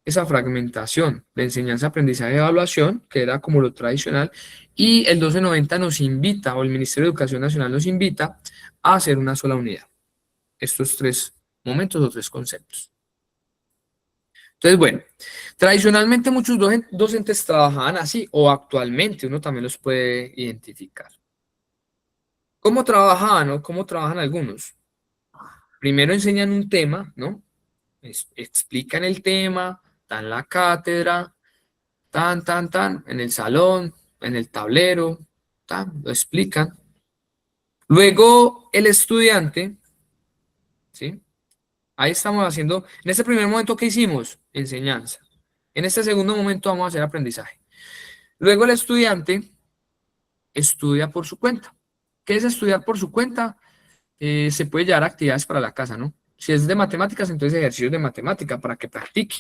[SPEAKER 1] esa fragmentación de enseñanza, aprendizaje y evaluación, que era como lo tradicional, y el 1290 nos invita, o el Ministerio de Educación Nacional nos invita a hacer una sola unidad. Estos tres momentos o tres conceptos. Entonces, bueno, tradicionalmente muchos docentes trabajaban así, o actualmente uno también los puede identificar. ¿Cómo trabajaban o cómo trabajan algunos? primero enseñan un tema, ¿no? Explican el tema, dan la cátedra, tan, en el salón, en el tablero, lo explican. Luego el estudiante, ¿sí? Ahí estamos haciendo, en este primer momento, ¿qué hicimos? Enseñanza. En este segundo momento vamos a hacer aprendizaje. Luego el estudiante estudia por su cuenta. ¿Qué es estudiar por su cuenta? Se puede llevar actividades para la casa, ¿no? Si es de matemáticas, entonces ejercicios de matemática para que practique.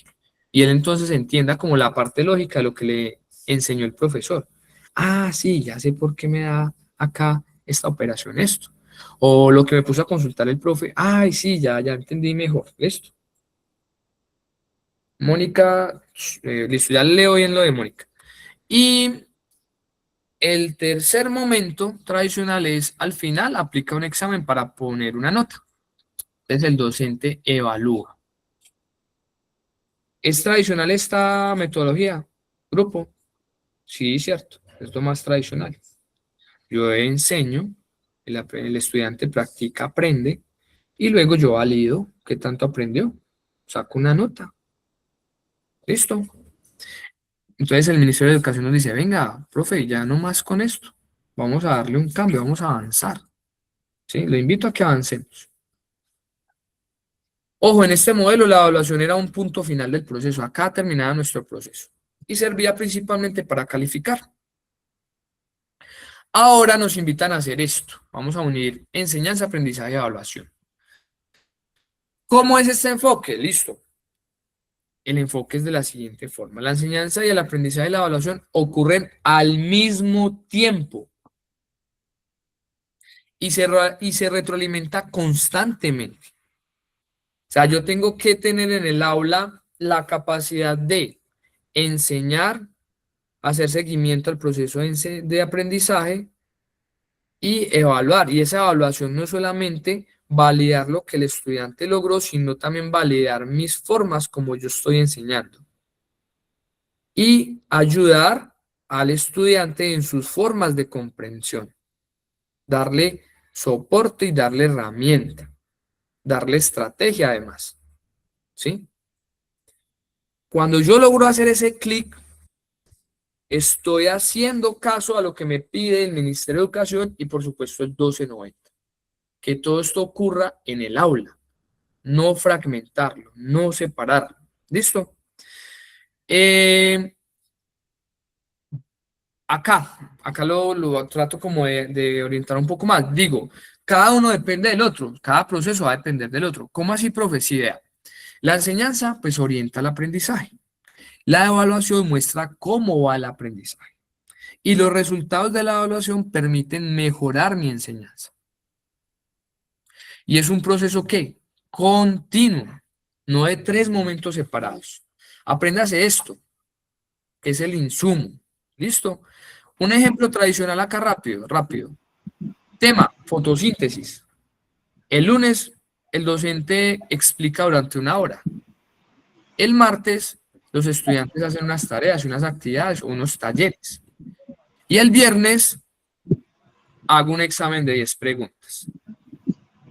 [SPEAKER 1] Y él entonces entienda como la parte lógica de lo que le enseñó el profesor. Ah, sí, ya sé por qué me da acá esta operación esto. O lo que me puso a consultar el profe. Ay, sí, ya entendí mejor esto. Mónica, listo, ya leo bien lo de Mónica. Y el tercer momento tradicional es, al final, aplica un examen para poner una nota. Entonces el docente evalúa. ¿Es tradicional esta metodología? Grupo. Sí, cierto. Es lo más tradicional. Yo enseño, el estudiante practica, aprende, y luego yo valido qué tanto aprendió. Saco una nota. Listo. Entonces el Ministerio de Educación nos dice, venga, profe, ya no más con esto. Vamos a darle un cambio, vamos a avanzar. ¿Sí? Lo invito a que avancemos. Ojo, en este modelo la evaluación era un punto final del proceso. Acá terminaba nuestro proceso. Y servía principalmente para calificar. Ahora nos invitan a hacer esto. Vamos a unir enseñanza, aprendizaje y evaluación. ¿Cómo es este enfoque? Listo. El enfoque es de la siguiente forma. La enseñanza y el aprendizaje y la evaluación ocurren al mismo tiempo. Y se retroalimenta constantemente. O sea, yo tengo que tener en el aula la capacidad de enseñar, hacer seguimiento al proceso de aprendizaje y evaluar. Y esa evaluación no es solamente validar lo que el estudiante logró, sino también validar mis formas como yo estoy enseñando. Y ayudar al estudiante en sus formas de comprensión. Darle soporte y darle herramienta. Darle estrategia además. ¿Sí? Cuando yo logro hacer ese clic, estoy haciendo caso a lo que me pide el Ministerio de Educación y por supuesto el 1290. Que todo esto ocurra en el aula, no fragmentarlo, no separarlo. ¿Listo? Acá lo trato como de orientar un poco más. Digo, cada uno depende del otro, cada proceso va a depender del otro. ¿Cómo así, profe? Sí, vea. La enseñanza, pues, orienta el aprendizaje. La evaluación muestra cómo va el aprendizaje. Y los resultados de la evaluación permiten mejorar mi enseñanza. Y es un proceso que continuo, no de 3 momentos separados. Apréndase esto, que es el insumo. ¿Listo? Un ejemplo tradicional acá rápido. Tema, fotosíntesis. El lunes, el docente explica durante 1 hora. El martes, los estudiantes hacen unas tareas, unas actividades o unos talleres. Y el viernes, hago un examen de 10 preguntas.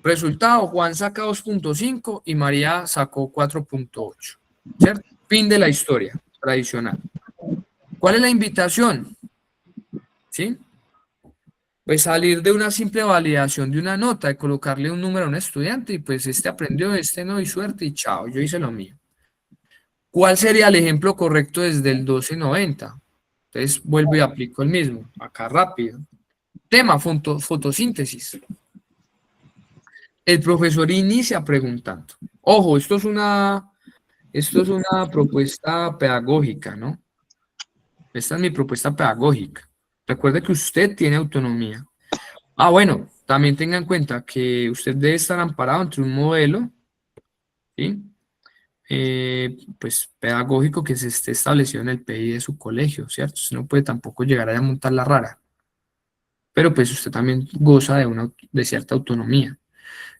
[SPEAKER 1] Resultado, Juan saca 2.5 y María sacó 4.8. ¿Cierto? Fin de la historia tradicional. ¿Cuál es la invitación? ¿Sí? Pues salir de una simple validación de una nota, de colocarle un número a un estudiante y pues este aprendió, este no, y suerte y chao, yo hice lo mío. ¿Cuál sería el ejemplo correcto desde el 1290? Entonces vuelvo y aplico el mismo, acá rápido. Tema, fotosíntesis. El profesor inicia preguntando. Ojo, esto es una propuesta pedagógica, ¿no? Esta es mi propuesta pedagógica. Recuerde que usted tiene autonomía. Bueno, también tenga en cuenta que usted debe estar amparado entre un modelo, ¿sí? Pues pedagógico que se esté establecido en el PI de su colegio, ¿cierto? Usted no puede tampoco llegar a montar la rara. Pero pues usted también goza de cierta autonomía.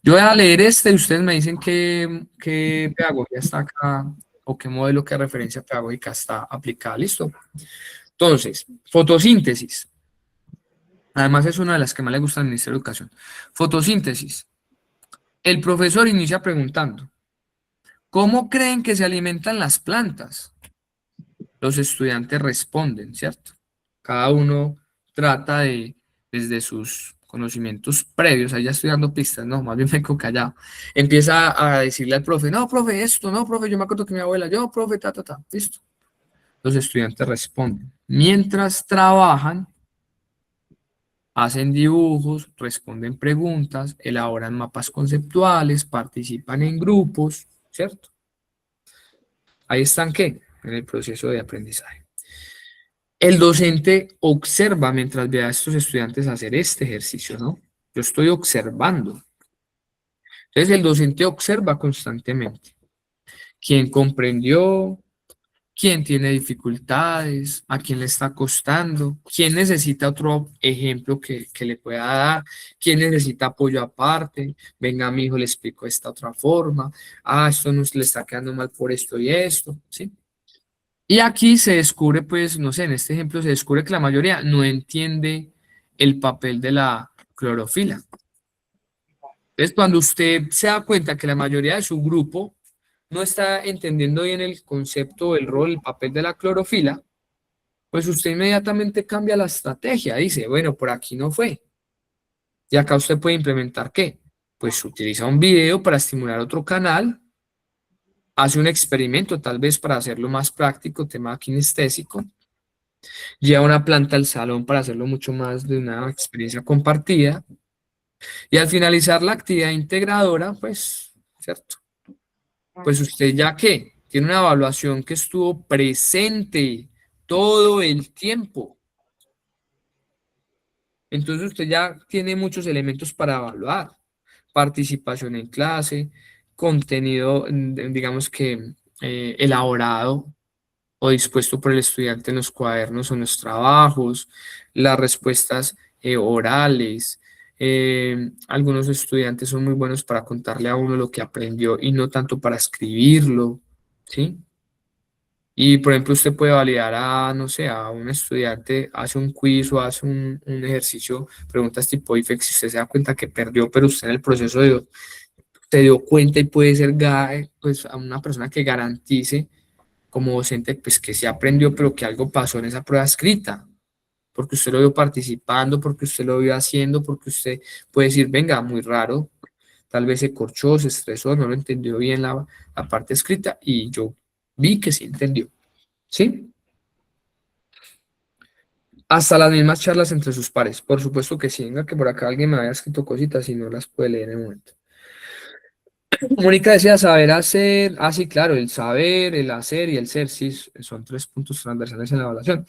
[SPEAKER 1] Yo voy a leer y ustedes me dicen qué pedagogía está acá o qué modelo, qué referencia pedagógica está aplicada. ¿Listo? Entonces, fotosíntesis. Además es una de las que más le gusta al Ministerio de Educación. Fotosíntesis. El profesor inicia preguntando, ¿cómo creen que se alimentan las plantas? Los estudiantes responden, ¿cierto? Cada uno trata de, desde sus conocimientos previos, ahí ya estoy dando pistas, no, más bien me quedo callado. Empieza a decirle al profe, no, profe, esto, no, profe, yo me acuerdo que mi abuela, yo, profe, ta, ta, ta, listo. Los estudiantes responden. Mientras trabajan, hacen dibujos, responden preguntas, elaboran mapas conceptuales, participan en grupos, ¿cierto? Ahí están, ¿qué? En el proceso de aprendizaje. El docente observa mientras ve a estos estudiantes hacer este ejercicio, ¿no? Yo estoy observando. Entonces el docente observa constantemente. ¿Quién comprendió? ¿Quién tiene dificultades? ¿A quién le está costando? ¿Quién necesita otro ejemplo que le pueda dar? ¿Quién necesita apoyo aparte? Venga, mi hijo, le explico de esta otra forma. Ah, esto nos le está quedando mal por esto y esto, ¿sí? Y aquí se descubre, pues, no sé, en este ejemplo se descubre que la mayoría no entiende el papel de la clorofila. Entonces, cuando usted se da cuenta que la mayoría de su grupo no está entendiendo bien el concepto, el rol, el papel de la clorofila, pues usted inmediatamente cambia la estrategia. Dice, bueno, por aquí no fue. Y acá usted puede implementar ¿qué? Pues utiliza un video para estimular otro canal, hace un experimento tal vez para hacerlo más práctico, tema kinestésico, lleva una planta al salón para hacerlo mucho más de una experiencia compartida. Y al finalizar la actividad integradora, pues, ¿cierto? Pues usted ya que tiene una evaluación que estuvo presente todo el tiempo. Entonces usted ya tiene muchos elementos para evaluar. Participación en clase, contenido, digamos que elaborado o dispuesto por el estudiante en los cuadernos o en los trabajos, las respuestas orales. Algunos estudiantes son muy buenos para contarle a uno lo que aprendió y no tanto para escribirlo, ¿sí? Y, por ejemplo, usted puede validar a, no sé, a un estudiante, hace un quiz o hace un ejercicio, preguntas tipo IFEX, si usted se da cuenta que perdió, pero usted en el proceso se dio cuenta y puede ser pues, a una persona que garantice como docente, pues que sí aprendió, pero que algo pasó en esa prueba escrita, porque usted lo vio participando, porque usted lo vio haciendo, porque usted puede decir, venga, muy raro, tal vez se corchó, se estresó, no lo entendió bien la parte escrita, y yo vi que sí entendió, ¿sí? Hasta las mismas charlas entre sus pares, por supuesto que sí, venga que por acá alguien me haya escrito cositas y no las puede leer en el momento. Mónica decía saber hacer, sí, claro, el saber, el hacer y el ser, sí, son 3 puntos transversales en la evaluación.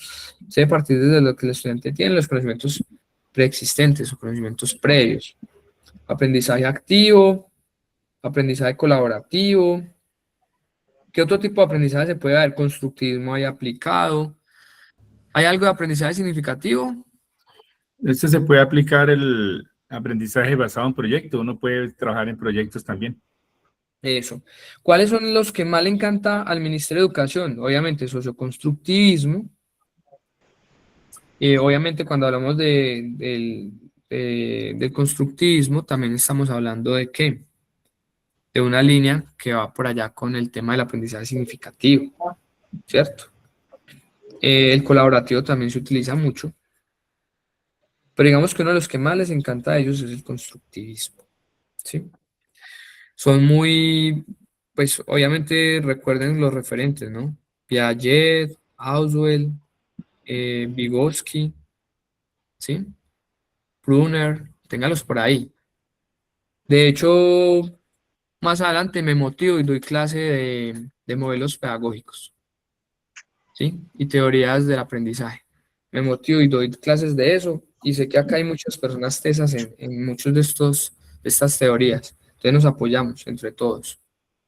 [SPEAKER 1] Se debe partir desde lo que el estudiante tiene, los conocimientos preexistentes o conocimientos previos. Aprendizaje activo, aprendizaje colaborativo. ¿Qué otro tipo de aprendizaje se puede dar? Constructivismo hay aplicado. ¿Hay algo de aprendizaje significativo?
[SPEAKER 4] Este se puede aplicar el aprendizaje basado en proyectos. Uno puede trabajar en proyectos también.
[SPEAKER 1] Eso. ¿Cuáles son los que más le encanta al Ministerio de Educación? Obviamente, socioconstructivismo. Obviamente, cuando hablamos del constructivismo, también estamos hablando de qué? De una línea que va por allá con el tema del aprendizaje significativo, ¿cierto? El colaborativo también se utiliza mucho, pero digamos que uno de los que más les encanta a ellos es el constructivismo, ¿sí? Son muy, pues obviamente recuerden los referentes, ¿no? Piaget, Auswell, Vygotsky, ¿sí? Brunner, téngalos por ahí. De hecho, más adelante me motivo y doy clase de modelos pedagógicos, ¿sí? Y teorías del aprendizaje. Me motivo y doy clases de eso y sé que acá hay muchas personas tesas en muchos de estas teorías. Entonces nos apoyamos entre todos,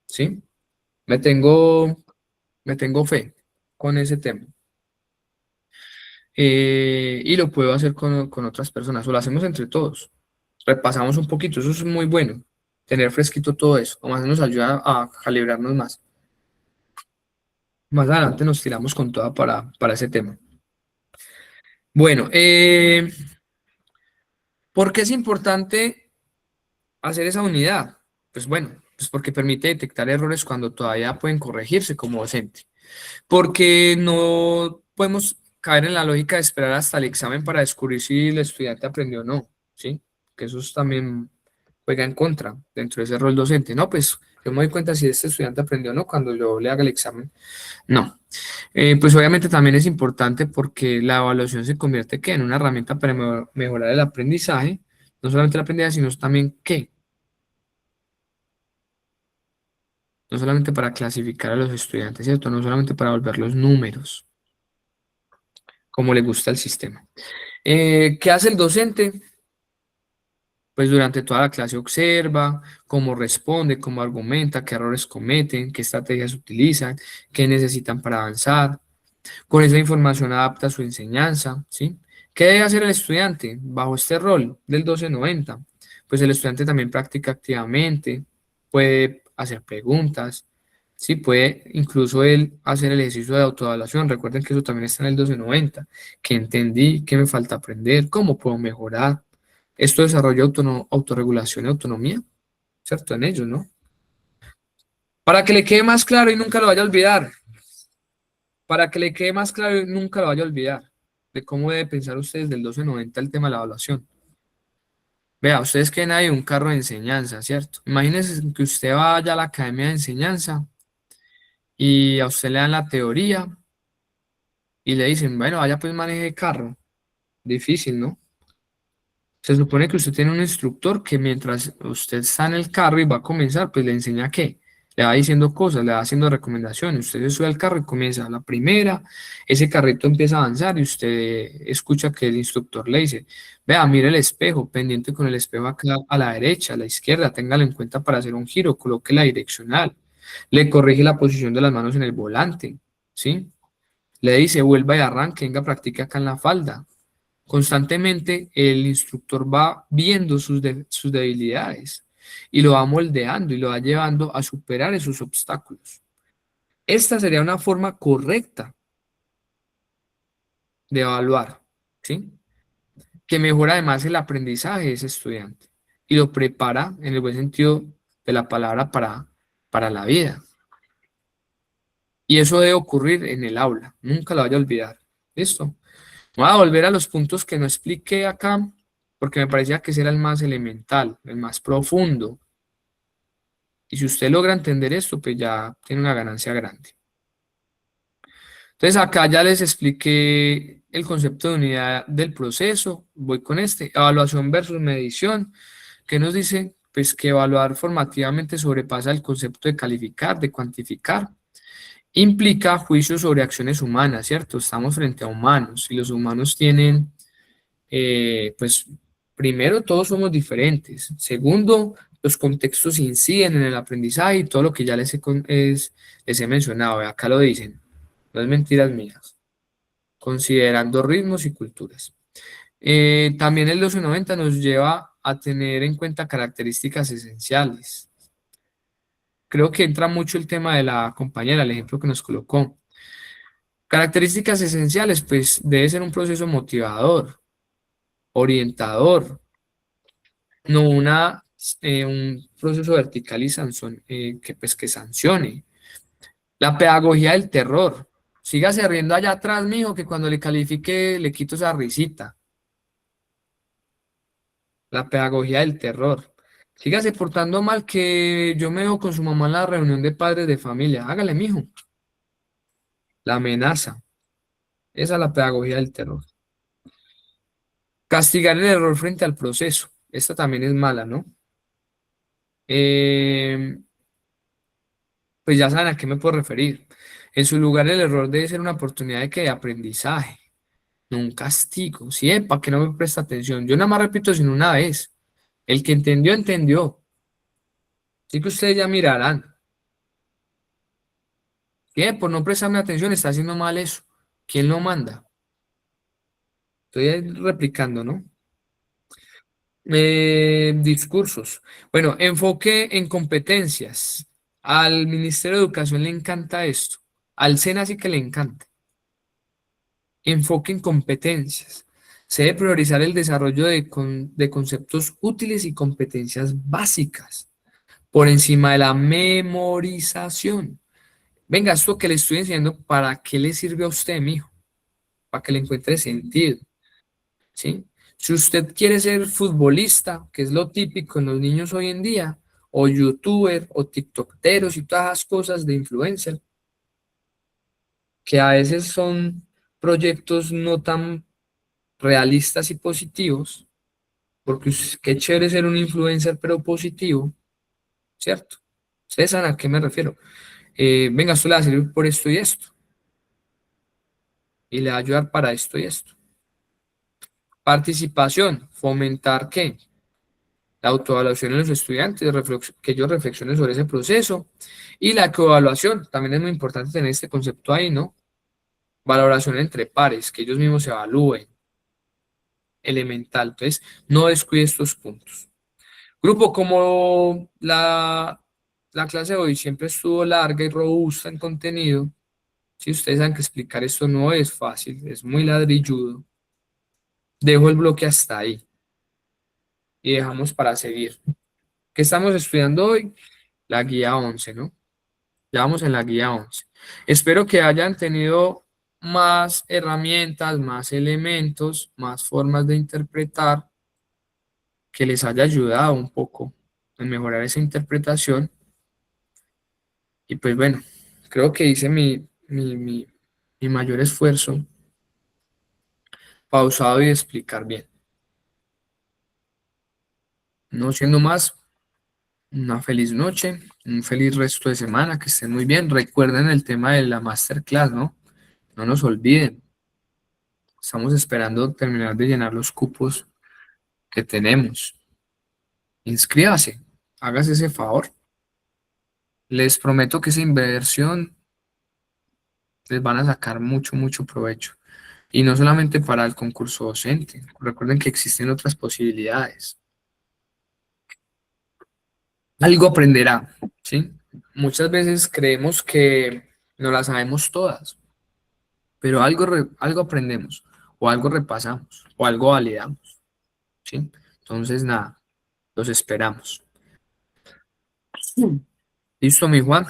[SPEAKER 1] ¿sí? Me tengo fe con ese tema. Y lo puedo hacer con otras personas o lo hacemos entre todos. Repasamos un poquito, eso es muy bueno, tener fresquito todo eso, o más nos ayuda a calibrarnos más. Más adelante nos tiramos con toda para ese tema. Bueno, ¿por qué es importante hacer esa unidad? Pues bueno, pues porque permite detectar errores cuando todavía pueden corregirse como docente. Porque no podemos caer en la lógica de esperar hasta el examen para descubrir si el estudiante aprendió o no, ¿sí? Que eso también juega en contra dentro de ese rol docente. No, pues yo me doy cuenta si este estudiante aprendió o no cuando yo le haga el examen. No. Pues obviamente también es importante porque la evaluación se convierte ¿qué? En una herramienta para mejorar el aprendizaje, no solamente el aprendizaje, sino también ¿qué? No solamente para clasificar a los estudiantes, ¿cierto? No solamente para volver los números, como le gusta al sistema. ¿Qué hace el docente? Pues durante toda la clase observa cómo responde, cómo argumenta, qué errores cometen, qué estrategias utilizan, qué necesitan para avanzar. Con esa información adapta su enseñanza, ¿sí? ¿Qué debe hacer el estudiante bajo este rol del 1290? Pues el estudiante también practica activamente, puede hacer preguntas, ¿sí? Puede incluso él hacer el ejercicio de autoevaluación. Recuerden que eso también está en el 1290. ¿Qué entendí? ¿Qué me falta aprender? ¿Cómo puedo mejorar? Esto desarrolla autorregulación y autonomía, ¿cierto? En ellos, ¿no? Para que le quede más claro y nunca lo vaya a olvidar, para que le quede más claro y nunca lo vaya a olvidar, de cómo debe pensar ustedes del 1290 el tema de la evaluación. Vea, ustedes que hay un carro de enseñanza, ¿cierto? Imagínense que usted vaya a la academia de enseñanza y a usted le dan la teoría y le dicen, bueno, vaya pues maneje el carro. Difícil, ¿no? Se supone que usted tiene un instructor que mientras usted está en el carro y va a comenzar, pues le enseña qué. Le va diciendo cosas, le va haciendo recomendaciones. Usted se sube al carro y comienza la primera, ese carrito empieza a avanzar y usted escucha que el instructor le dice, vea, mire el espejo, pendiente con el espejo acá a la derecha, a la izquierda, téngalo en cuenta para hacer un giro, coloque la direccional, le corrige la posición de las manos en el volante, ¿sí? Le dice, vuelva y arranque, venga, practique acá en la falda. Constantemente el instructor va viendo sus debilidades y lo va moldeando y lo va llevando a superar esos obstáculos. Esta sería una forma correcta de evaluar, ¿sí? Que mejora además el aprendizaje de ese estudiante y lo prepara en el buen sentido de la palabra para la vida. Y eso debe ocurrir en el aula, nunca lo vaya a olvidar. ¿Listo? Voy a volver a los puntos que no expliqué acá, porque me parecía que ese era el más elemental, el más profundo. Y si usted logra entender esto, pues ya tiene una ganancia grande. Entonces acá ya les expliqué el concepto de unidad del proceso. Voy con este, evaluación versus medición, que nos dice pues que evaluar formativamente sobrepasa el concepto de calificar, de cuantificar. Implica juicio sobre acciones humanas, ¿cierto? Estamos frente a humanos y los humanos tienen, pues, primero, todos somos diferentes. Segundo, los contextos inciden en el aprendizaje y todo lo que ya les he mencionado. Acá lo dicen, no es mentiras mías, considerando ritmos y culturas. También el 1290 nos lleva a tener en cuenta características esenciales. Creo que entra mucho el tema de la compañera, el ejemplo que nos colocó. Características esenciales, pues debe ser un proceso motivador, orientador, no un proceso vertical y que sancione. La pedagogía del terror. Sígase riendo allá atrás, mijo, que cuando le califique le quito esa risita. La pedagogía del terror. Sígase portando mal que yo me veo con su mamá en la reunión de padres de familia. Hágale, mijo. La amenaza. Esa es la pedagogía del terror. Castigar el error frente al proceso. Esta también es mala, ¿no? Pues ya saben a qué me puedo referir. En su lugar, el error debe ser una oportunidad de aprendizaje, no un castigo. ¿Sí? ¿Para que no me presta atención? Yo nada más repito sino una vez. El que entendió, entendió. Así que ustedes ya mirarán. ¿Qué? Por no prestarme atención, está haciendo mal eso. ¿Quién lo manda? Estoy ahí replicando, ¿no? Discursos. Bueno, enfoque en competencias. Al Ministerio de Educación le encanta esto. Al SENA sí que le encanta. Enfoque en competencias. Se debe priorizar el desarrollo de conceptos útiles y competencias básicas por encima de la memorización. Venga, esto que le estoy enseñando, ¿para qué le sirve a usted, mijo? Para que le encuentre sentido, ¿sí? Si usted quiere ser futbolista, que es lo típico en los niños hoy en día, o youtuber, o tiktokeros y todas las cosas de influencer, que a veces son proyectos no tan realistas y positivos, porque qué chévere ser un influencer, pero positivo, ¿cierto? Ustedes saben a qué me refiero. Venga, esto le va a servir por esto y esto, y le va a ayudar para esto y esto. Participación, fomentar ¿qué? La autoevaluación en los estudiantes, que ellos reflexionen sobre ese proceso. Y la coevaluación, también es muy importante tener este concepto ahí, ¿no? Valoración entre pares, que ellos mismos se evalúen. Elemental. Entonces, no descuide estos puntos. Grupo, como la clase de hoy siempre estuvo larga y robusta en contenido, si ustedes saben que explicar esto no es fácil, es muy ladrilludo, dejo el bloque hasta ahí y dejamos para seguir. ¿Qué estamos estudiando hoy? La guía 11, ¿no? Ya vamos en la guía 11. Espero que hayan tenido más herramientas, más elementos, más formas de interpretar que les haya ayudado un poco en mejorar esa interpretación. Y pues bueno, creo que hice mi mayor esfuerzo pausado y de explicar bien. No siendo más, una feliz noche, un feliz resto de semana, que estén muy bien. Recuerden el tema de la masterclass, ¿no? No nos olviden. Estamos esperando terminar de llenar los cupos que tenemos. Inscríbase, hágase ese favor. Les prometo que esa inversión les van a sacar mucho, mucho provecho. Y no solamente para el concurso docente. Recuerden que existen otras posibilidades. Algo aprenderá, ¿sí? Muchas veces creemos que no las sabemos todas, pero algo aprendemos, o algo repasamos, o algo validamos, ¿sí? Entonces, nada, los esperamos. ¿Listo, mi Juan?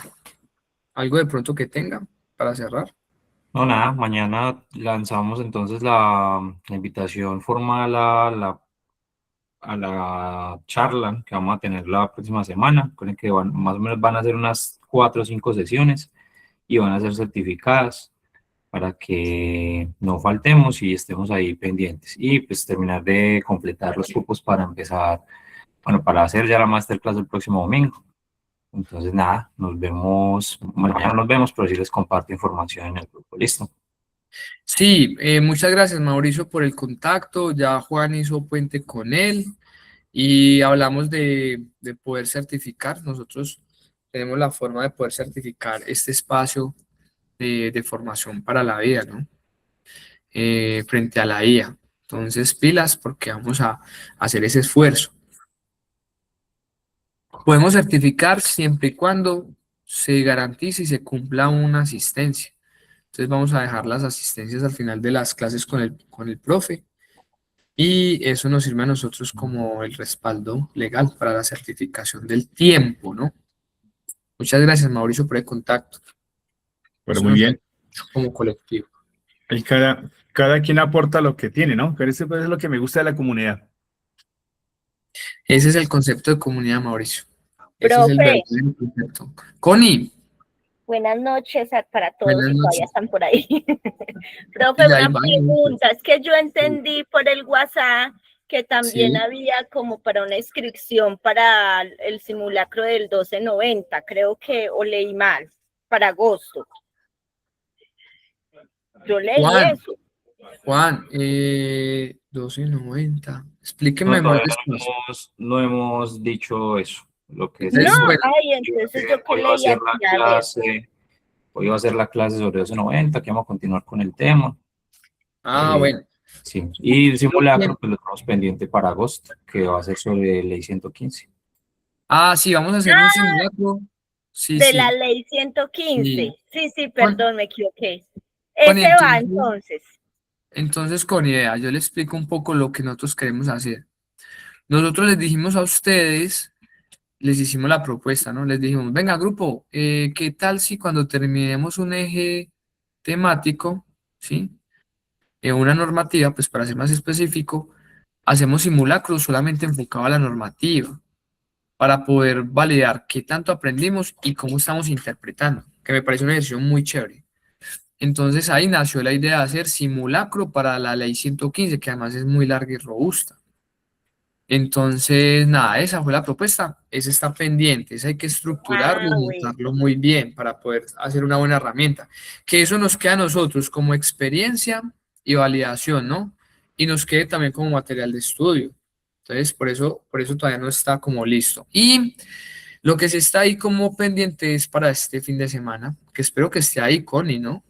[SPEAKER 1] ¿Algo de pronto que tenga para cerrar?
[SPEAKER 3] No, nada, mañana lanzamos entonces la invitación formal a la charla que vamos a tener la próxima semana. Creo que más o menos van a ser unas 4 o 5 sesiones y van a ser certificadas para que no faltemos y estemos ahí pendientes. Y pues terminar de completar los cupos para empezar, bueno, para hacer ya la masterclass el próximo domingo. Entonces, nada, nos vemos, mañana nos vemos, pero sí les comparto información en el grupo. Listo.
[SPEAKER 1] Sí, muchas gracias, Mauricio, por el contacto. Ya Juan hizo puente con él y hablamos de poder certificar. Nosotros tenemos la forma de poder certificar este espacio de formación para la vida, ¿no? Frente a la IA. Entonces, pilas, porque vamos a hacer ese esfuerzo. Podemos certificar siempre y cuando se garantice y se cumpla una asistencia. Entonces, vamos a dejar las asistencias al final de las clases con el profe. Y eso nos sirve a nosotros como el respaldo legal para la certificación del tiempo, ¿no? Muchas gracias, Mauricio, por el contacto.
[SPEAKER 4] Pero
[SPEAKER 1] Eso
[SPEAKER 4] muy
[SPEAKER 1] nos
[SPEAKER 4] bien.
[SPEAKER 1] ayuda mucho como colectivo.
[SPEAKER 4] Y cada quien aporta lo que tiene, ¿no? Pero eso pues, es lo que me gusta de la comunidad.
[SPEAKER 1] Ese es el concepto de comunidad, Mauricio. Ese es el
[SPEAKER 7] Profe,
[SPEAKER 1] verdadero concepto. Connie,
[SPEAKER 7] buenas noches para todos
[SPEAKER 1] buenas
[SPEAKER 7] y todavía
[SPEAKER 1] noches.
[SPEAKER 7] están por ahí. Profe,
[SPEAKER 1] Ya ahí
[SPEAKER 7] una
[SPEAKER 1] va.
[SPEAKER 7] pregunta, es que yo entendí por el WhatsApp que también
[SPEAKER 1] Sí.
[SPEAKER 7] había como para una inscripción para el simulacro del 1290, creo que, o leí mal, para agosto. Yo leí eso.
[SPEAKER 1] Juan, 12.90. Explíqueme
[SPEAKER 3] No,
[SPEAKER 1] más
[SPEAKER 3] todavía
[SPEAKER 1] despacio.
[SPEAKER 3] no hemos dicho eso. Lo que
[SPEAKER 7] No,
[SPEAKER 1] Entonces, bueno,
[SPEAKER 7] ay, entonces yo que
[SPEAKER 3] hoy va a
[SPEAKER 7] leí
[SPEAKER 3] ser
[SPEAKER 7] aquí,
[SPEAKER 3] la
[SPEAKER 7] a ver.
[SPEAKER 3] clase, hoy va a ser la clase sobre 1290, que vamos a continuar con el tema.
[SPEAKER 1] bueno.
[SPEAKER 3] Sí, y el simulacro,
[SPEAKER 1] Bien.
[SPEAKER 3] pues lo tenemos pendiente para agosto, que va a ser sobre ley 115.
[SPEAKER 1] Sí, vamos a hacer un simulacro. Sí,
[SPEAKER 7] De la
[SPEAKER 1] sí.
[SPEAKER 7] ley 115.
[SPEAKER 1] Sí.
[SPEAKER 7] Sí,
[SPEAKER 1] Con,
[SPEAKER 7] perdón, me equivoqué.
[SPEAKER 1] Connie,
[SPEAKER 7] Ese va entonces.
[SPEAKER 1] entonces, con idea, yo le explico un poco lo que nosotros queremos hacer. Nosotros les dijimos a ustedes les hicimos la propuesta, ¿no? Les dijimos, venga, grupo, ¿qué tal si cuando terminemos un eje temático, ¿sí? Una normativa, pues para ser más específico, hacemos simulacros solamente enfocado a la normativa, para poder validar qué tanto aprendimos y cómo estamos interpretando, que me parece una decisión muy chévere. Entonces ahí nació la idea de hacer simulacro para la ley 115, que además es muy larga y robusta. Entonces, nada, esa fue la propuesta, esa está pendiente, esa hay que estructurarlo y
[SPEAKER 7] Bueno.
[SPEAKER 1] montarlo muy bien para poder hacer una buena herramienta. Que eso nos queda a nosotros como experiencia y validación, ¿no? Y nos quede también como material de estudio. Entonces, por eso todavía no está como listo. Y lo que sí está ahí como pendiente es para este fin de semana, que espero que esté ahí, Connie, ¿no?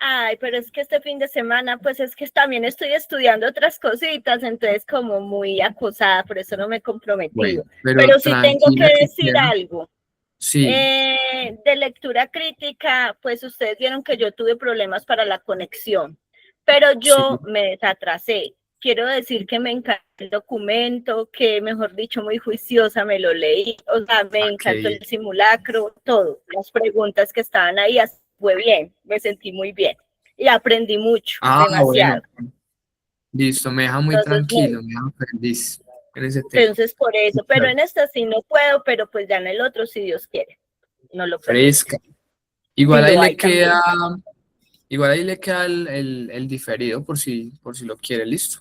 [SPEAKER 7] Ay, pero es que este fin de semana, pues es que también estoy estudiando otras cositas, entonces como muy acosada, por eso no me he comprometido.
[SPEAKER 1] Bueno,
[SPEAKER 7] Pero sí tengo que
[SPEAKER 1] tranquila que
[SPEAKER 7] decir
[SPEAKER 1] queda.
[SPEAKER 7] algo.
[SPEAKER 1] Sí,
[SPEAKER 7] De lectura crítica, pues ustedes vieron que yo tuve problemas para la conexión, pero
[SPEAKER 1] sí.
[SPEAKER 7] yo me desatrasé. Quiero decir que me encantó el documento, que mejor dicho, muy juiciosa me lo leí, o sea, me encantó
[SPEAKER 1] Ok.
[SPEAKER 7] el simulacro, todo, las preguntas que estaban ahí, fue bien, me sentí muy bien y aprendí mucho,
[SPEAKER 1] Ah, bueno.
[SPEAKER 7] demasiado.
[SPEAKER 1] Listo, me deja muy
[SPEAKER 7] Entonces,
[SPEAKER 1] tranquilo, me deja feliz en ese tema.
[SPEAKER 7] entonces por
[SPEAKER 1] Sí,
[SPEAKER 7] eso, pero
[SPEAKER 1] claro.
[SPEAKER 7] en esta sí no puedo, pero pues ya en el otro, si Dios quiere, no lo permite.
[SPEAKER 1] Fresca.
[SPEAKER 7] Si
[SPEAKER 1] Igual ahí
[SPEAKER 7] lo
[SPEAKER 1] le
[SPEAKER 7] hay también.
[SPEAKER 1] queda, igual ahí le queda el diferido por si lo quiere, listo,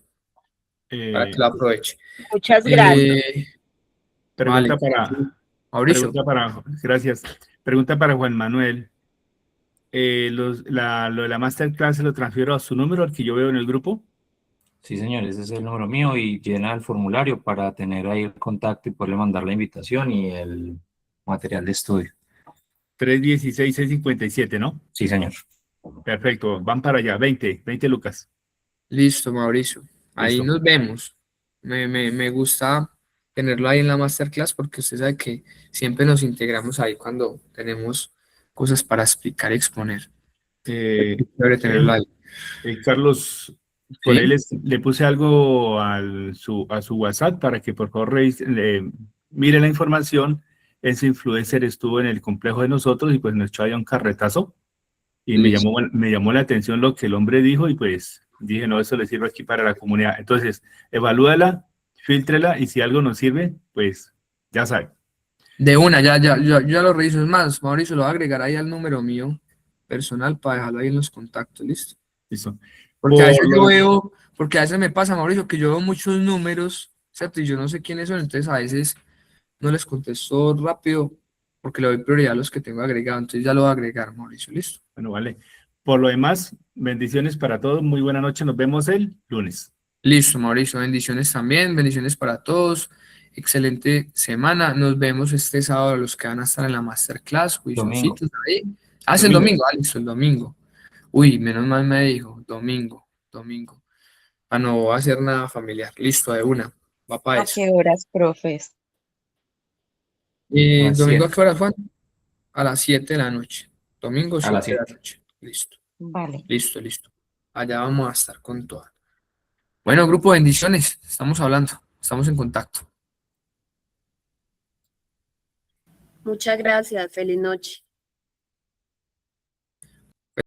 [SPEAKER 1] para que
[SPEAKER 4] Eh,
[SPEAKER 1] lo aproveche.
[SPEAKER 7] Muchas gracias.
[SPEAKER 1] Eh, vale,
[SPEAKER 4] pregunta para,
[SPEAKER 1] Mauricio.
[SPEAKER 4] gracias. Pregunta para Juan Manuel. Lo de la masterclass se lo transfiero a su número, al que yo veo en el grupo.
[SPEAKER 3] Sí, señor, ese es el número mío y llena el formulario para tener ahí el contacto y poderle mandar la invitación y el material de estudio.
[SPEAKER 4] 316-657, ¿no?
[SPEAKER 3] Sí, señor.
[SPEAKER 4] Perfecto, van para allá, 20 lucas.
[SPEAKER 1] Listo, Mauricio. Ahí
[SPEAKER 4] Listo.
[SPEAKER 1] nos vemos. Me gusta tenerlo ahí en la masterclass porque usted sabe que siempre nos integramos ahí cuando tenemos cosas para explicar y exponer.
[SPEAKER 4] Eh,
[SPEAKER 1] Es chévere tenerlo
[SPEAKER 4] eh,
[SPEAKER 1] ahí.
[SPEAKER 4] Carlos, por ahí
[SPEAKER 1] Sí,
[SPEAKER 4] le puse algo a su WhatsApp para que por favor mire la información. Ese influencer estuvo en el complejo de nosotros y pues nos echó ahí un carretazo y
[SPEAKER 1] listo.
[SPEAKER 4] me llamó la atención lo que el hombre dijo y pues dije, no, eso le sirve aquí para la comunidad. Entonces, evalúala, fíltrela y si algo nos sirve, pues ya sabe.
[SPEAKER 1] De una, ya lo reviso. Es más, Mauricio, lo voy a agregar ahí al número mío personal para dejarlo ahí en los contactos, listo.
[SPEAKER 4] Listo.
[SPEAKER 1] Porque a veces yo veo, porque a veces me pasa, Mauricio, que yo veo muchos números, ¿cierto? Y yo no sé quiénes son, entonces a veces no les contesto rápido porque le doy prioridad a los que tengo agregado. Entonces ya lo voy a agregar, Mauricio, listo.
[SPEAKER 4] Bueno, vale. Por lo demás, bendiciones para todos. Muy buena noche. Nos vemos el lunes.
[SPEAKER 1] Listo, Mauricio, bendiciones también, bendiciones para todos. Excelente semana. Nos vemos este sábado los que van a estar en la masterclass,
[SPEAKER 3] Domingo.
[SPEAKER 1] juiciositos ahí. Ah, es el
[SPEAKER 4] Domingo.
[SPEAKER 1] domingo, listo, el domingo. Uy, menos mal me dijo, domingo. Ah, no voy a hacer nada familiar. Listo, de una. Va para
[SPEAKER 5] ¿A
[SPEAKER 1] eso.
[SPEAKER 5] qué horas, profes?
[SPEAKER 3] A las
[SPEAKER 1] ¿Domingo a
[SPEAKER 3] 7.
[SPEAKER 1] qué hora, Juan? A las 7 de la noche. Domingo
[SPEAKER 3] A las
[SPEAKER 1] 7 de la
[SPEAKER 3] 7.
[SPEAKER 1] noche. Listo,
[SPEAKER 5] Vale.
[SPEAKER 1] listo. Allá vamos a estar con toda. Bueno, grupo, bendiciones. Estamos hablando, estamos en contacto.
[SPEAKER 6] Muchas gracias. Feliz noche.